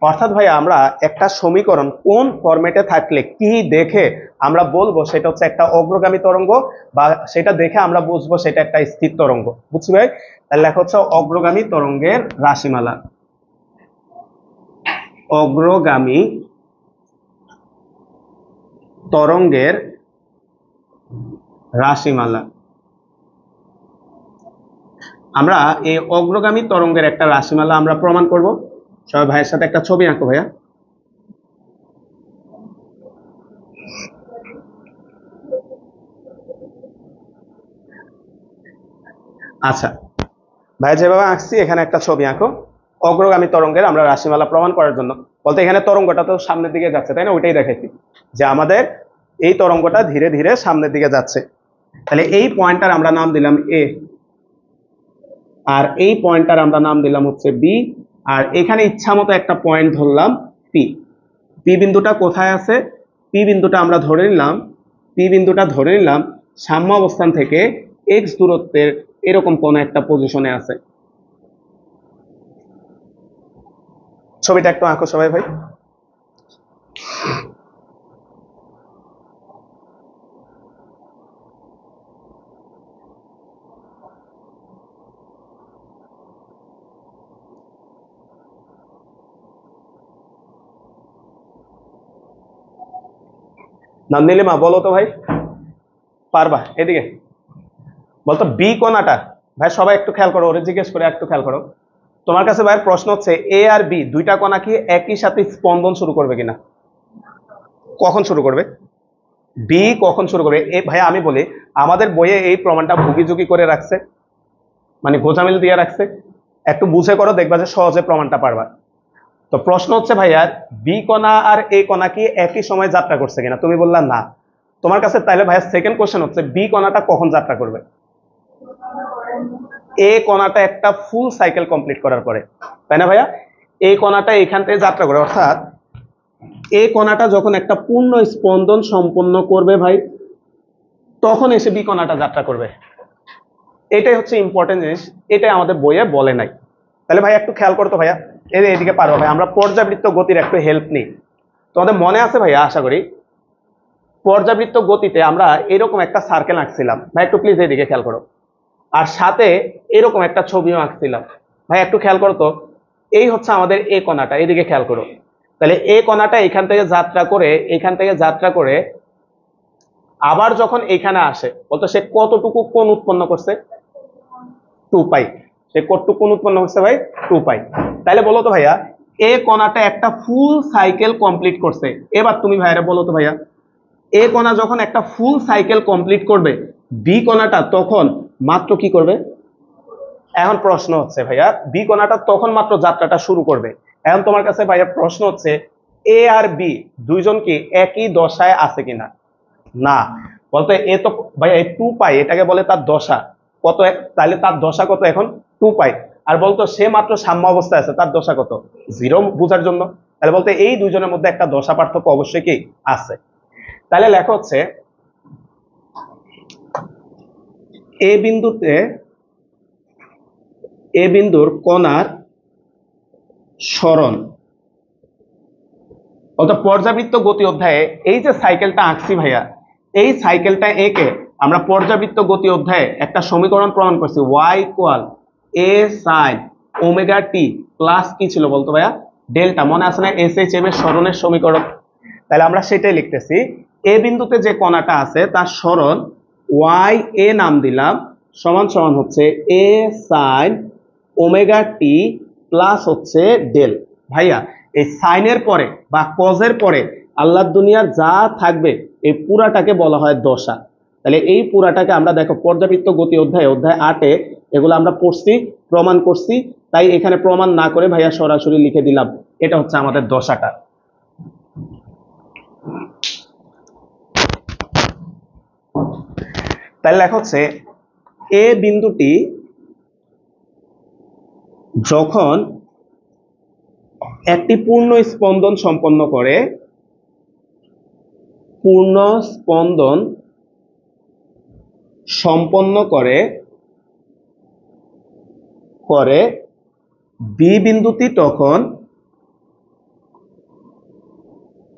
অর্থাৎ ভাই আমরা একটা সমীকরণ কোন ফরম্যাটে থাকলে কি দেখে আমরা বলবো সেটা হচ্ছে একটা অগ্রগামী তরঙ্গ, বা সেটা দেখে আমরা বুঝবো সেটা একটা স্থির তরঙ্গ। বুঝছি ভাই? তাহলে লেখা হচ্ছে অগ্রগামী তরঙ্গের রাশিমালা। অগ্রগামী তরঙ্গের রাশিমালা। আমরা এই অগ্রগামী তরঙ্গের একটা রাশিমালা আমরা প্রমাণ করব। সবাই ভাইয়ের সাথে একটা ছবি আঁকো ভাইয়া। আচ্ছা ভাই, যেভাবে আঁকছি এখানে একটা ছবি আঁকো অগ্রগামী তরঙ্গের আমরা রাশিমালা প্রমাণ করার জন্য। বলতে এখানে তরঙ্গটা তো সামনের দিকে যাচ্ছে, তাই না? ওইটাই দেখাইছি যে আমাদের এই তরঙ্গটা ধীরে ধীরে সামনের দিকে যাচ্ছে। তাহলে এই পয়েন্টটার আমরা নাম দিলাম এ, আর এই পয়েন্টটার আমরা নাম দিলাম হচ্ছে বি, আর এখানে ইচ্ছা মতো একটা পয়েন্ট ধরলাম পি। পি বিন্দুটা কোথায় আছে? পি বিন্দুটা আমরা ধরে নিলাম, পি বিন্দুটা ধরে নিলাম সাম্য অবস্থান থেকে এক্স দূরত্বের এরকম কোন একটা পজিশনে আছে। ছবিটা একটু আঁকো সবাই ভাই। নীলিমা বলো তো ভাই, পারবা? এদিকে বলতো বি কোনাটা। ভাই সবাই একটু খেয়াল করো, ওরে জিজ্ঞেস করে একটু খেয়াল করো। তোমার কাছে ভাই প্রশ্ন হচ্ছে এ আর বি দুইটা কণা কি একই সাথে স্পন্দন শুরু করবে কিনা? কখন শুরু করবে? বি কখন শুরু করবে? এ ভাই আমি বলি, আমাদের বইয়ে এই প্রমাণটা ভুগিঝুঁকি করে রাখছে, মানে গোজামিল দিয়ে রাখছে। একটু বুঝে করো, দেখবা যে সহজে প্রমাণটা পারবা। তো প্রশ্ন হচ্ছে ভাইয়া বি কণা আর এ কণা কি একই সময় যাত্রা করছে কিনা? তুমি বললা না। তোমার কাছে তাহলে ভাইয়া সেকেন্ড কোশ্চেন হচ্ছে বি কণাটা কখন যাত্রা করবে? এ কণাটা একটা ফুল সাইকেল কমপ্লিট করার পরে, তাই না ভাইয়া? এই কণাটা এখান থেকে যাত্রা করে, অর্থাৎ এই কণাটা যখন একটা পূর্ণ স্পন্দন সম্পন্ন করবে ভাই, তখন এসে বি কণাটা যাত্রা করবে। এটাই হচ্ছে ইম্পর্টেন্ট জিনিস, এটাই আমাদের বইয়ে বলে নাই। তাহলে ভাই একটু খেয়াল করতো ভাইয়া, এদিকে পারবো ভাই, আমরা পর্যাবৃত্ত গতির একটু হেল্প নিই। তোমাদের মনে আছে ভাইয়া আশা করি, পর্যাবৃত্ত গতিতে আমরা এরকম একটা সার্কেল আঁকছিলাম। ভাই একটু প্লিজ এদিকে খেয়াল করো, আর সাথে এরকম একটা ছবিও আঁকছিলাম। ভাই একটু খেয়াল করো তো, এই হচ্ছে আমাদের এ কণাটা, এদিকে খেয়াল করো। তাহলে এ কণাটা এখান থেকে যাত্রা করে, এখান থেকে যাত্রা করে আবার যখন এখানে আসে, বলতো সে কতটুকু কোণ উৎপন্ন করছে? 2 পাই। সে কতটুকু কোণ উৎপন্ন করছে ভাই? 2 পাই। তাহলে বলো তো ভাইয়া, এ কণাটা একটা ফুল সাইকেল কমপ্লিট করছে। এবার তুমি ভাইয়ারা বলো তো ভাইয়া, এ কণা যখন একটা ফুল সাইকেল কমপ্লিট করবে, বি কণাটা তখন মাত্র কি করবে? এখন প্রশ্ন হচ্ছে ভাইয়া, বি কণাটা তখন মাত্র যাত্রাটা শুরু করবে। এখন তোমার কাছে ভাইয়া প্রশ্ন হচ্ছে এ আর বি দুইজন কি একই দশায় আছে কিনা? না। বলতে এ তো ভাইয়া এই 2 পাই, এটাকে বলে তার দশা কত। তাহলে তার দশা কত এখন? 2 পাই। আর বলতো সে মাত্র সাম্য অবস্থায় আছে, তার দশা কত? 0 বোঝার জন্য। তাহলে বলতে এই দুইজনের মধ্যে একটা দশা পার্থক্য অবশ্যই কি আছে। তাহলে লেখা হচ্ছে এ বিন্দুতে, এ বিন্দুর কণার সরণ, অর্থাৎ পর্যাবৃত্ত গতি অধ্যায়ে এই যে সাইকেলটা আঁকছি ভাইয়া, এই সাইকেলটা এঁকে আমরা পর্যাবৃত্ত গতি অধ্যায়ে একটা সমীকরণ প্রমাণ করছি, y equal a sin omega T plus কি ছিল বলতো ভাইয়া? ডেল্টা। মনে আছে না SHM এর সরণের সমীকরণ? তাহলে আমরা সেটাই লিখতেছি, এ বিন্দুতে যে কণাটা আছে তার সরণ y a নাম দিলাম, সমান সমান হচ্ছে a sin omega T plus হচ্ছে ডেল। ভাইয়া এই সাইনের পরে বা কজের পরে আল্লাহর দুনিয়ার যা থাকবে এই পুরাটাকে বলা হয় দশা। তাহলে এই পুরাটাকে আমরা দেখো পর্যাবৃত্ত গতি অধ্যায় 8-এ এগুলো আমরা পড়ছি, প্রমাণ করছি। তাই এখানে প্রমাণ না করে ভাইয়া সরাসরি লিখে দিলাম, এটা হচ্ছে আমাদের দশাটা। তাহলে লেখা হচ্ছে এ বিন্দুটি যখন একটি পূর্ণ স্পন্দন সম্পন্ন করে, পূর্ণ স্পন্দন সম্পন্ন করে করে বি বিন্দুটি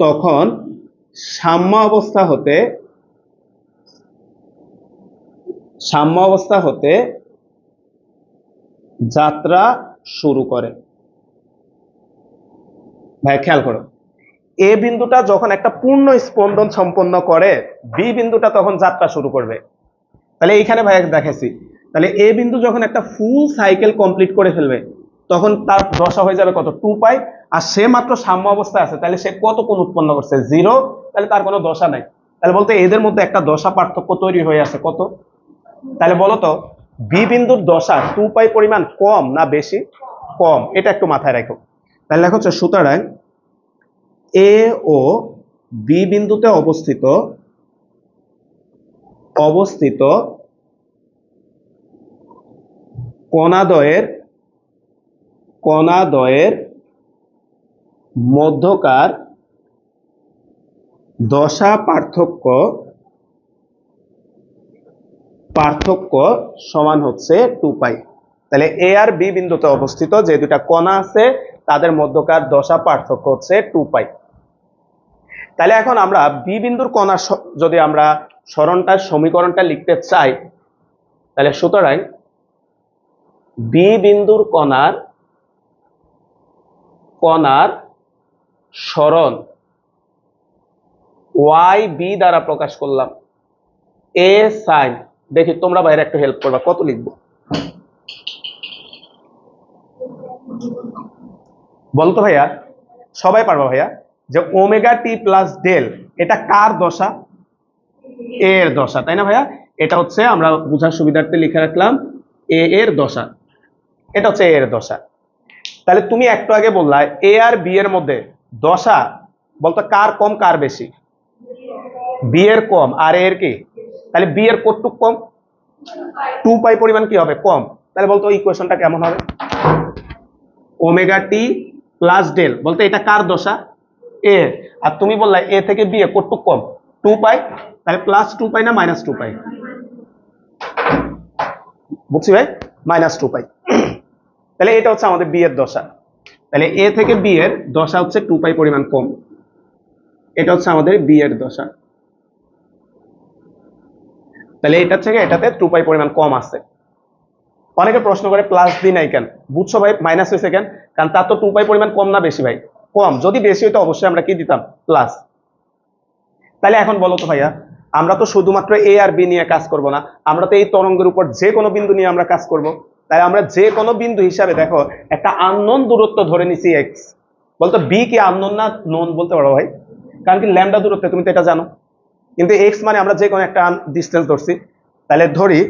তখন সাম্য অবস্থা হতে যাত্রা শুরু করে। ভাই খেয়াল করো, এ বিন্দুটা যখন একটা পূর্ণ স্পন্দন সম্পন্ন করে বি বিন্দুটা তখন যাত্রা শুরু করবে। তাহলে এইখানে ভাই দেখেছি, তাহলে এ বিন্দু যখন একটা ফুল সাইকেল কমপ্লিট করে ফেলবে তখন তার দশা হয়ে যাবে কত, 2π। আর সে মাত্র সাম্য অবস্থায় আছে, তাহলে সে কত কোণ উৎপন্ন করছে, 0। তাহলে তার কোনো দশা নাই। তাহলে বলতে এদের মধ্যে একটা দশা পার্থক্য তৈরি হয়ে আছে কত। তাহলে বলো তো বি বিন্দুর দশা 2π পরিমাণ কম না বেশি? কম। এটা একটু মাথায় রাখো। তাহলে লেখা হচ্ছে সুতরাং এ ও বি বিন্দুতে অবস্থিত কণাদ্বয়ের মধ্যকার দশা পার্থক্য সমান হচ্ছে 2π। তাহলে এ আর বি বিন্দুতে অবস্থিত যে দুটা কণা আছে তাদের মধ্যকার দশা পার্থক্য হচ্ছে 2π। তাহলে এখন আমরা বি বিন্দুর কণা যদি আমরা সমীকরণটা লিখতে চাই, তাহলে সুতরাং বি বিন্দুর কণার সরণ ওয়াই বি দ্বারা প্রকাশ করলাম। এ সাইন, দেখি তোমরা বাইরে একটু হেল্প করবা, কত লিখবো বলতো ভাইয়া? সবাই পারবা ভাইয়া? যে ওমেগা টি প্লাস ডেল এটা কার দশা? এ এর দশা, তাই না ভাইয়া? এটা হচ্ছে আমরা বোঝার সুবিধার্থে লিখে রাখলাম এ এর দশা। এটা হচ্ছে এ এর দশা। তাহলে তুমি একটু আগে বললা এ আর বি এর মধ্যে দশা বলতো কার কম কার বেশি? বি এর কম। আর এর কি? তাহলে বি এর কতটুক কম? 2π পরিমাণ কি হবে? কম। তাহলে বলতো ইকুয়েশনটা কেমন হবে? ওমেগা টি প্লাস ডেল বলতে এটা কার দশা? এ। আর তুমি বললা এ থেকে বি এ কতটুক কম? 2π। তাহলে প্লাস 2π না মাইনাস 2π? বুঝছি ভাই, মাইনাস 2π। তাহলে এটা হচ্ছে আমাদের বি এর দশা। তাহলে এ থেকে বি এর দশা হচ্ছে 2π পরিমাণ কম। এটা হচ্ছে আমাদের বি এর দশা। তাহলে এটা থেকে এটাতে 2π পরিমাণ কম আছে। অনেকে প্রশ্ন করে প্লাস দি নাই কেন? বুঝছো ভাই মাইনাস হয়েছে কেন? কারণ তার তো 2π পরিমাণ কম না বেশি ভাই? কম। যদি বেশি হইতো অবশ্যই আমরা কি দিতাম? প্লাস। তাহলে এখন বলো তো ভাইয়া, আমরা তো শুধুমাত্র এ আর বি নিয়ে কাজ করব না, আমরা তো এই তরঙ্গের উপর যে কোনো বিন্দু নিয়ে আমরা কাজ করব। তাই আমরা যে কোনো বিন্দু হিসাবে দেখো একটা আননোন দূরত্ব ধরে নিছি এক্স। বলতো বি কি আননোন না নোন বলতে পারো ভাই? কারণ কি ল্যামডা দূরত্বে, তুমি তো এটা জানো। কিন্তু এক্স মানে আমরা যে কোনো একটা ডিস্টেন্স ধরছি। তাহলে ধরি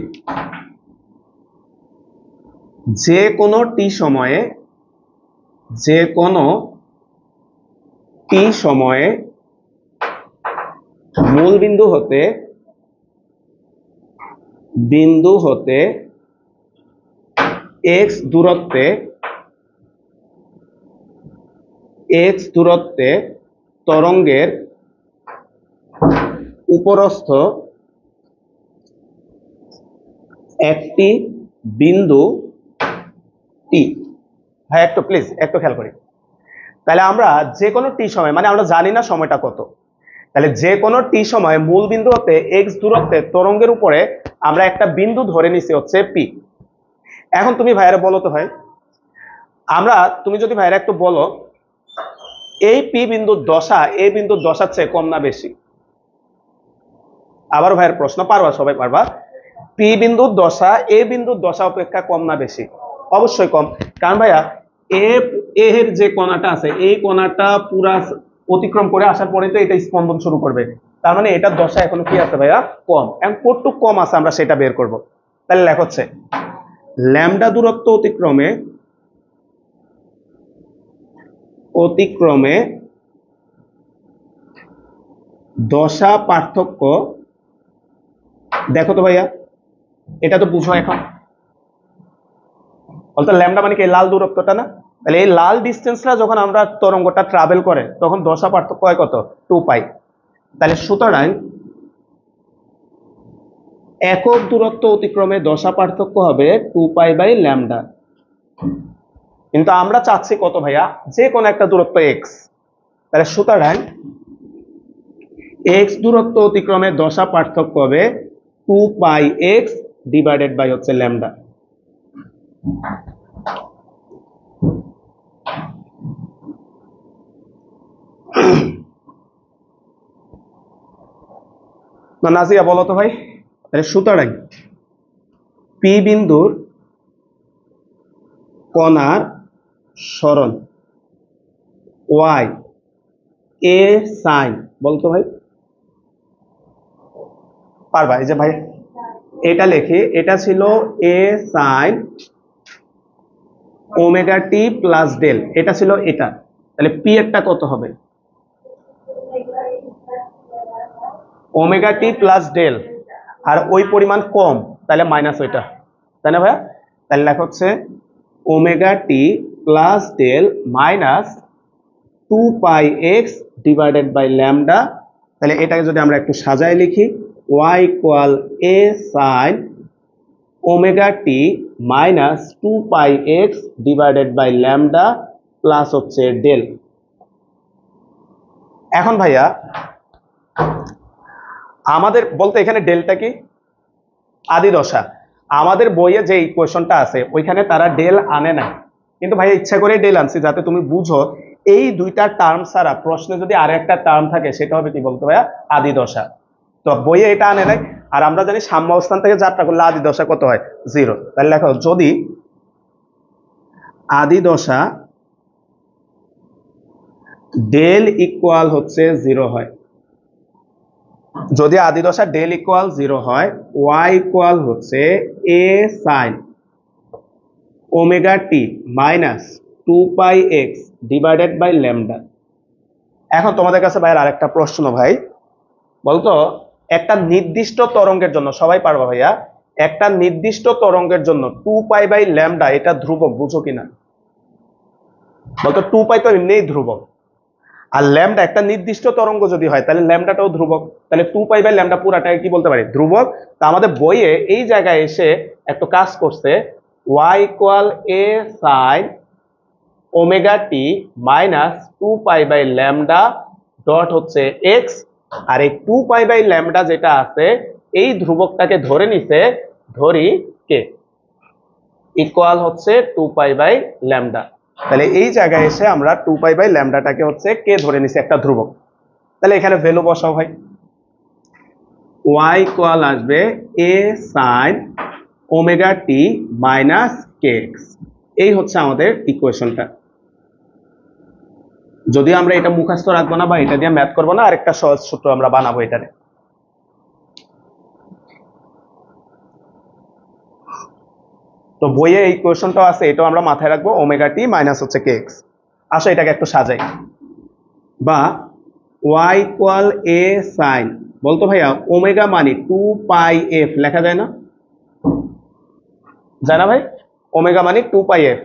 যে কোনো টি সময়ে মূল বিন্দু হতে এক্স দূরত্বে তরঙ্গের উপরস্থ একটি বিন্দু টি। ভাই একটু প্লিজ একটু খেয়াল করি। তাহলে আমরা যে কোনো টি সময়, মানে আমরা জানি না সময়টা কত, তাহলে যে কোনো টি সময় মূল বিন্দু হতে এক্স দূরত্বে তরঙ্গের উপরে আমরা একটা বিন্দু ধরে নিছি হচ্ছে পি। এখন তুমি ভাইয়ারা বলো তো ভাই, তুমি যদি ভাইয়ারা একটু বলো এই পি বিন্দুর দশা এই বিন্দুর দশার চেয়ে কম না বেশি? আবার ভাইয়ের প্রশ্ন, পারবা? সবাই পারবা। পি বিন্দুর দশা এ বিন্দুর দশা অপেক্ষা কম না বেশি? অবশ্যই কম। কারণ ভাইয়া এর যে কণাটা আছে এই কণাটা পুরা অতিক্রম করে আসার পরে তো এটা স্পন্দন শুরু করবে। তার মানে এটার দশা এখনো কি আছে ভাইয়া? কম। এখন কতটুকু কম আছে আমরা সেটা বের করব। তাহলে লেখা হচ্ছে ল্যামডা দূরত্ব অতিক্রমে দশা পার্থক্য দেখো তো ভাইয়া, এটা তো বুঝো এখন। বলতো ল্যামডা মানে কি এই লাল দূরত্বটা না? তাহলে এই লাল ডিস্টেন্সটা যখন আমরা তরঙ্গটা ট্রাভেল করে তখন দশা পার্থক্য হয় কত? 2 পাই। তাহলে সুতরাং একক দূরত্ব অতিক্রমে দশা পার্থক্য হবে 2 পাই/ল্যামডা। কিন্তু আমরা চাচ্ছি কত ভাইয়া? যে কোনো একটা দূরত্ব এক্স। তাহলে সুতরাং এক্স দূরত্ব অতিক্রমে দশা পার্থক্য হবে 2 পাই x ডিভাইডেড বাই হচ্ছে ল্যামডা। নাজিয়া বলো তো ভাই। তাহলে সুতরাং পি বিন্দুর কণার সরণ ওয়াই এ সাইন, বলতো ভাই পারবা? এই যে ভাই এটা লেখে, এটা ছিল এ sign omega T plus del, এটা ছিল এটা। তাহলে পি একটা কত হবে? ওমেগা টি প্লাস ডেল, আর ওই পরিমাণ কম, তাহলে মাইনাস ওইটা, তাই না ভাইয়া? তাহলে লেখা হচ্ছে omega T plus del minus 2 pi x divided by lambda. তাহলে এটাকে যদি আমরা একটু সাজায় লিখি, y equal a sine omega T minus 2 pi x divided by lambda plus হচ্ছে ডেল। এখন ভাইয়া আমাদের বলতে এখানে ডেলটা কি? আদি দশা। আমাদের বইয়ে যে ইকুয়েশনটা আছে ওইখানে তারা ডেল আনে না, কিন্তু ভাই ইচ্ছা করে ডেল আনছি যাতে তুমি বুঝো এই দুইটা টার্ম ছাড়া প্রশ্নে যদি আর একটা টার্ম থাকে সেটা হবে কি বলতে ভাইয়া? আদি দশা। তো বইয়ে এটা আনে নাই। আর আমরা জানি সাম্য অবস্থান থেকে যাত্রা করলে আদি দশা কত হয়? 0। তাহলে লেখো যদি আদি দশা ডেল ইকুয়াল হচ্ছে 0 হয়, যদি আদি দশা ডেল ইকুয়াল 0 হয়, y ইকুয়াল হচ্ছে a sine omega T minus 2 pi x divided by lambda. এখন তোমাদের কাছে ভাইয়ের আরেকটা প্রশ্ন ভাই, বলতো একটা নির্দিষ্ট তরঙ্গের জন্য, সবাই পারবা ভাইয়া, একটা নির্দিষ্ট তরঙ্গের জন্য 2 পাই/ল্যামডা এটা ধ্রুবক, বুঝো কিনা? বলতো 2 পাই তো এমনিই ধ্রুবক, আর ল্যামডা একটা নির্দিষ্ট তরঙ্গ যদি হয় তাহলে ল্যামডাটাও ধ্রুবক। তাহলে 2 পাই/ল্যামডা পুরাটাকে কি বলতে পারি? ধ্রুবক। তা আমাদের বইয়ে এই জায়গায় এসে একটু কাজ করছে, y equal a sine omega T minus 2 pi lambda dot হচ্ছে x, আর এই 2 পাই/ল্যামডা যেটা আছে এই ধ্রুবকটাকে ধরে নিছে, ধরি কে ইকুয়াল হচ্ছে 2 পাই/ল্যামডা। তাহলে এই জায়গায় এসে আমরা 2 পাই/ল্যামডাটাকে হচ্ছে কে ধরে নিছি, একটা ধ্রুবক। তাহলে এখানে ভ্যালু বসাও ভাই, y ইকুয়াল আসবে a sine omega T minus kx। এই হচ্ছে আমাদের ইকুয়েশনটা। যদি আমরা এটা মুখস্থ রাখবো না বা এটা দিয়ে ম্যাথ করবো না, আরেকটা সহজ সূত্র আমরা বানাবো এটারে। তো বইয়ে এই ইকুয়েশনটা আছে, এটাও আমরা মাথায় রাখবো, ওমেগা টি মাইনাস হচ্ছে kx। আসো এটাকে একটু সাজাই, বা y ইকুয়াল a সাইন, বলতো ভাইয়া ওমেগা মানে 2 পাই f লেখা যায় না? যায় না ভাই? ওমেগা মানে 2 পাই f,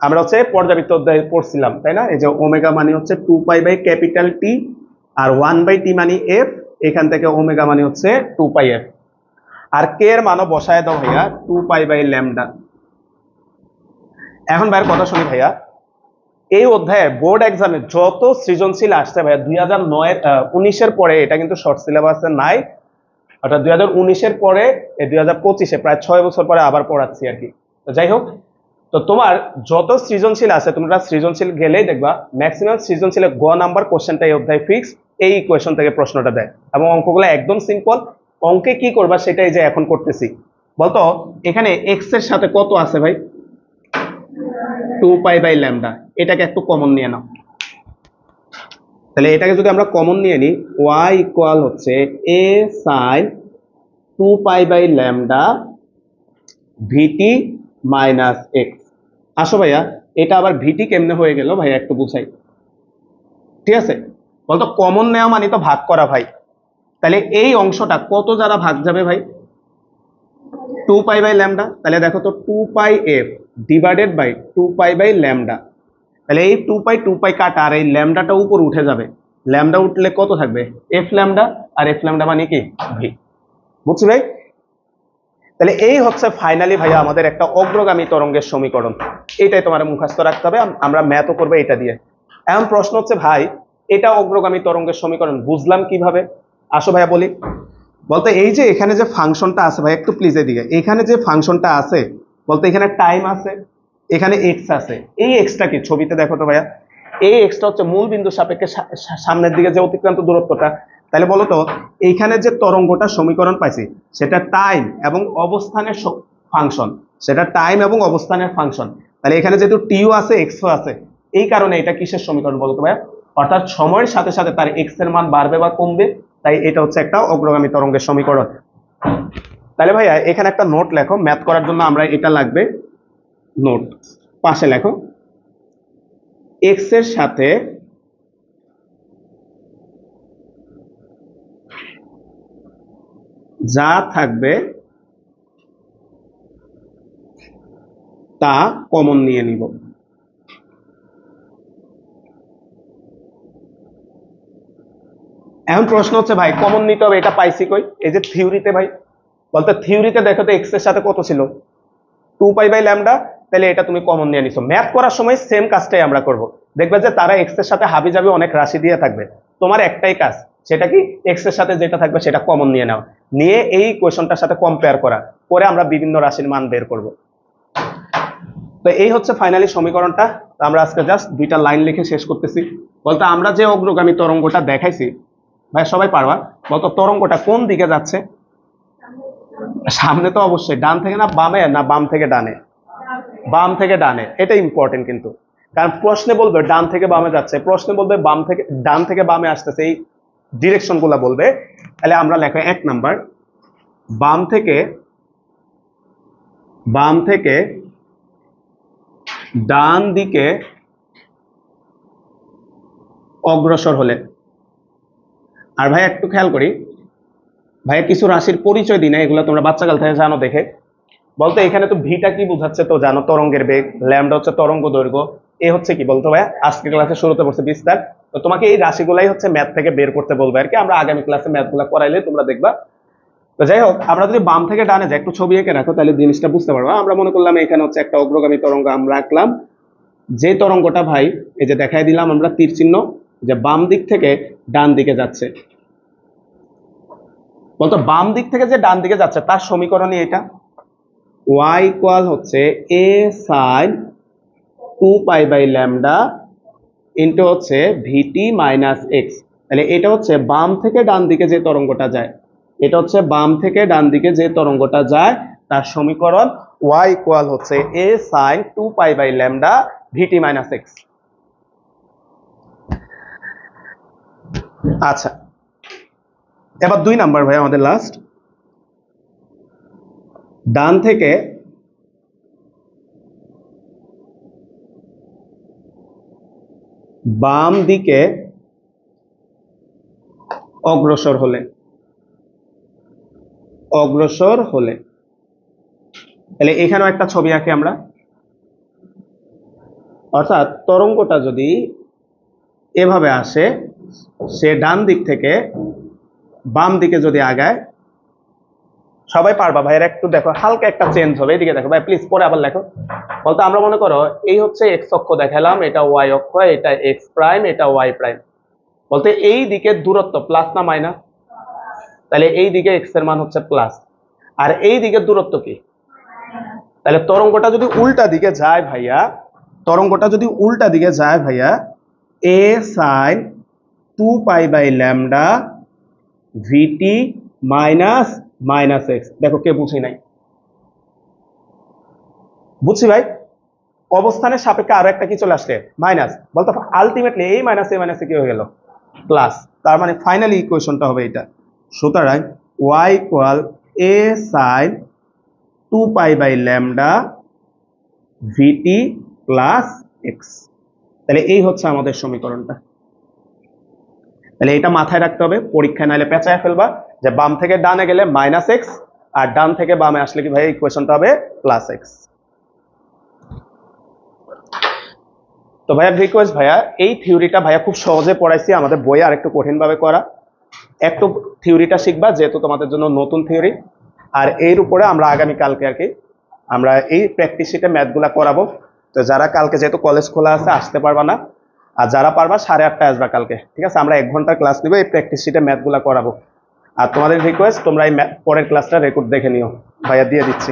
আমরা হচ্ছে পর্যাবৃত্ত অধ্যায়ে পড়ছিলাম তাই না? এই যে ওমেগা মানে হচ্ছে 2 পাই/T আর 1/t মানে f, এখান থেকে ওমেগা মানে হচ্ছে 2 পাই f, আর কে এর মানও বসায় দাও ভাইয়া 2 পাই/ল্যামডা। এখন ভাইয়ের কথা শুনি ভাইয়া, এই অধ্যায়ে বোর্ড এক্সামে যত সৃজনশীল আসছে ভাইয়া 2019-এর পরে, এটা কিন্তু শর্ট সিলেবাসে নাই, অর্থাৎ 2019-এর পরে 2025-এ প্রায় 6 বছর পরে আবার পড়াচ্ছি আর কি। তো যাই হোক, তো তোমার যত সৃজনশীল আছে তোমরা সৃজনশীল গেলেই দেখবা ম্যাক্সিমাম সৃজনশীলে গ নাম্বার কোশ্চেনটা এই অধ্যায় ফিক্স, এই ইকুয়েশন থেকে প্রশ্নটা দেয় এবং অঙ্কগুলো একদম সিম্পল। অঙ্কে কি করবা সেটাই যে এখন করতেছি। বলতো এখানে এক্স এর সাথে কত আছে ভাই? 2 পাই/ল্যামডা, এটাকে একটু কমন নিয়ে নাও। তাহলে এটাকে যদি আমরা কমন নিয়ে নিই, y ইকুয়াল হচ্ছে a sine 2 pi lambda v t minus x. আসো ভাইয়া এটা আবার ভিটি কেমনে হয়ে গেল ভাইয়া একটু বুঝাই, ঠিক আছে? বলতো কমন নেওয়া মানে তো ভাগ করা ভাই, তাহলে এই অংশটা কত দ্বারা ভাগ যাবে ভাই? 2π/λ। তাহলে দেখো তো 2πf ডিভাইডেড বাই 2π/λ। তাহলে এই 2π কাটা আর এই ল্যামডাটা উপর উঠে যাবে, ল্যামডা উঠলে কত থাকবে? F lambda. আর এফ ল্যামডা মানে কি? ভি। বুঝছি ভাই? তাহলে এই হচ্ছে ফাইনালি ভাইয়া আমাদের একটা অগ্রগামী তরঙ্গের সমীকরণ। এটাই তোমার মুখস্থ রাখতে হবে, আমরা ম্যাথও করবো এটা দিয়ে। এখন প্রশ্ন হচ্ছে ভাই এটা অগ্রগামী তরঙ্গের সমীকরণ বুঝলাম কিভাবে? আসো ভাইয়া বলি। বলতে এই যে এখানে যে ফাংশনটা আছে ভাই, একটু প্লিজ এদিকে, এখানে যে ফাংশনটা আছে বলতে এখানে টাইম আছে, এখানে এক্স আছে। এই এক্সটা কি ছবিতে দেখো তো ভাইয়া, এই এক্সটা হচ্ছে মূল বিন্দু সাপেক্ষে সামনের দিকে যে অতিক্রান্ত দূরত্বটা। তাহলে বলো তো এইখানে যে তরঙ্গটা সমীকরণ পাইছি সেটা টাইম এবং অবস্থানের ফাংশন, সেটা টাইম এবং অবস্থানের ফাংশন। তাহলে এখানে যেহেতু টিও আছে এক্সও আছে, এই কারণে এটা কিসের সমীকরণ বলতো ভাইয়া? অর্থাৎ সময়ের সাথে সাথে তার এক্স এর মান বাড়বে বা কমবে, তাই এটা হচ্ছে একটা অগ্রগামী তরঙ্গের সমীকরণ। তাহলে ভাইয়া এখানে একটা নোট লেখো, ম্যাথ করার জন্য আমরা এটা লাগবে। নোট পাশে লেখো, এক্স এর সাথে যা থাকবে তা কমন নিয়ে নিব। এখন প্রশ্ন হচ্ছে ভাই কমন নিতে হবে, এটা পাইছি কই? এই যে থিওরিতে ভাই, বলতে থিওরিতে দেখো তো এক্স এর সাথে কত ছিল? 2π/λ। তাহলে এটা তুমি কমন নিয়ে নিছো। ম্যাথ করার সময় সেম কাজটাই আমরা করব। দেখবে যে তারা এক্স এর সাথে হাবি যাবে অনেক রাশি দিয়ে থাকবে, তোমার একটাই কাজ, সেটা কি? এক্স এর সাথে যেটা থাকবে সেটা কমন নিয়ে নাও, নিয়ে এই কোয়েশনটার সাথে কম্পেয়ার করা, করে আমরা বিভিন্ন রাশির মান বের করব। তো এই হচ্ছে ফাইনালি সমীকরণটা। আমরা আজকে জাস্ট দুইটা লাইন লিখে শেষ করতেছি। বলতে আমরা যে অগ্রগামী তরঙ্গটা দেখাইছি ভাই, সবাই পারবা বলতো তরঙ্গটা কোন দিকে যাচ্ছে? সামনে তো অবশ্যই, ডান থেকে না বামে, না বাম থেকে ডানে? বাম থেকে ডানে। এটা ইম্পর্টেন্ট কিন্তু, কারণ প্রশ্নে বলবে ডান থেকে বামে যাচ্ছে, প্রশ্নে বলবে বাম থেকে ডান থেকে বামে আসতেছে, এই ডিরেকশন গুলা বলবে। তাহলে আমরা লেখা 1 নাম্বার, বাম থেকে ডান দিকে অগ্রসর হলে। আর ভাই একটু খেয়াল করি ভাই, কিছু রাশির পরিচয় দিই না, এগুলো তোমরা বাচ্চাকাল থেকে জানো দেখে। বলতো এখানে তো ভিটা কি বোঝাচ্ছে তো জানো, তরঙ্গের বেগ। ল্যামডা হচ্ছে তরঙ্গ দৈর্ঘ্য। এ হচ্ছে কি বলতো ভাই, আজকে ক্লাসে শুরুতে পড়ছে বিস্তার। তো তোমাকে এই রাশিগুলাই হচ্ছে ম্যাথ থেকে বের করতে বলবে আর কি, আমরা আগামী ক্লাসে ম্যাথগুলো করাইলে তোমরা দেখবা। তো যাই হোক, আমরা যদি বাম থেকে ডানে যাই, একটু ছবি এঁকে রাখো তাহলে জিনিসটা বুঝতে পারবো। আমরা মনে করলাম এখানে হচ্ছে একটা অগ্রগামী তরঙ্গ আমরা রাখলাম, যে তরঙ্গটা ভাই এই যে দেখাই দিলাম আমরা তীর চিহ্ন, যে বাম দিক থেকে ডান দিকে যাচ্ছে। বলতো বাম দিক থেকে যে ডান দিকে যাচ্ছে তার সমীকরণই এটা, y ইকুয়াল হচ্ছে a sin 2π/λ ইন্টু হচ্ছে vt মাইনাস এক্স। তাহলে এটা হচ্ছে বাম থেকে ডান দিকে যে তরঙ্গটা যায়, এটা হচ্ছে বাম থেকে ডান দিকে যে তরঙ্গটা যায় তার সমীকরণ y ইকুয়াল হচ্ছে a sin 2π/λ vt minus x. আচ্ছা, এবার 2 নাম্বার ভাই আমাদের লাস্ট, ডান থেকে বাম দিকে অগ্রসর হলে, তাহলে এখানেও একটা ছবি আঁকি আমরা। অর্থাৎ তরঙ্গটা যদি এভাবে আসে, সে ডান দিক থেকে বাম দিকে যদি আগায়, সবাই পারবা ভাইয়ের, একটু দেখো হালকা একটা চেঞ্জ হবে, এদিকে দেখো ভাই প্লিজ, পরে আবার লেখো। বলতো আমরা মনে করো এই হচ্ছে এক্স অক্ষ দেখালাম, এটা ওয়াই অক্ষ, এটা এক্স প্রাইম, এটা ওয়াই প্রাইম। বলতে এই দিকের দূরত্ব প্লাস না মাইনাস? তাহলে এই দিকে এক্স এর মান হচ্ছে প্লাস, আর এই দিকের দূরত্ব কি? তাহলে তরঙ্গটা যদি উল্টা দিকে যায় ভাইয়া, a sin 2π/λ vt minus x. দেখো কে বুঝি নাই? বুঝছি ভাই। অবস্থানের সাপেক্ষে আরো একটা কি চলে আসছে? মাইনাস। বলতো আলটিমেটলি এই মাইনাসে কি হয়ে গেল? প্লাস। তার মানে ফাইনালি ইকুয়েশনটা হবে এটা। সুতরাং y equal a sin 2π/λ vt plus x. তাহলে এই হচ্ছে আমাদের সমীকরণটা। তাহলে এটা মাথায় রাখতে হবে, পরীক্ষায় নাইলে পেঁচায় ফেলবা যে বাম থেকে ডানে গেলে -x, আর ডান থেকে বামে আসলে কি ভাই ইকুয়েশনটা হবে +x। তো ভাইয়া রিকোয়েস্ট ভাইয়া, এই থিওরিটা ভাইয়া খুব সহজে পড়াইছি, আমাদের বইয়ে আর একটু কঠিন ভাবে করা। একটু থিওরিটা শিখবা, যেহেতু তোমাদের জন্য নতুন থিওরি। আর এর উপরে আমরা আগামী কালকে আর কি আমরা এই প্র্যাকটিস শিটে ম্যাথগুলা করাবো। তো যারা কালকে যেহেতু কলেজ খোলা আছে আসতে পারবা না, আর যারা পারবা 8:30টায় আসবা কালকে, ঠিক আছে? আমরা 1 ঘন্টার ক্লাস নিব, এই প্র্যাকটিস শিটে ম্যাথগুলা করাবো। আর তোমাদের রিকোয়েস্ট তোমরা এই পরের ক্লাসটা রেকর্ড দেখে নিও, ভাইয়া দিয়ে দিচ্ছি।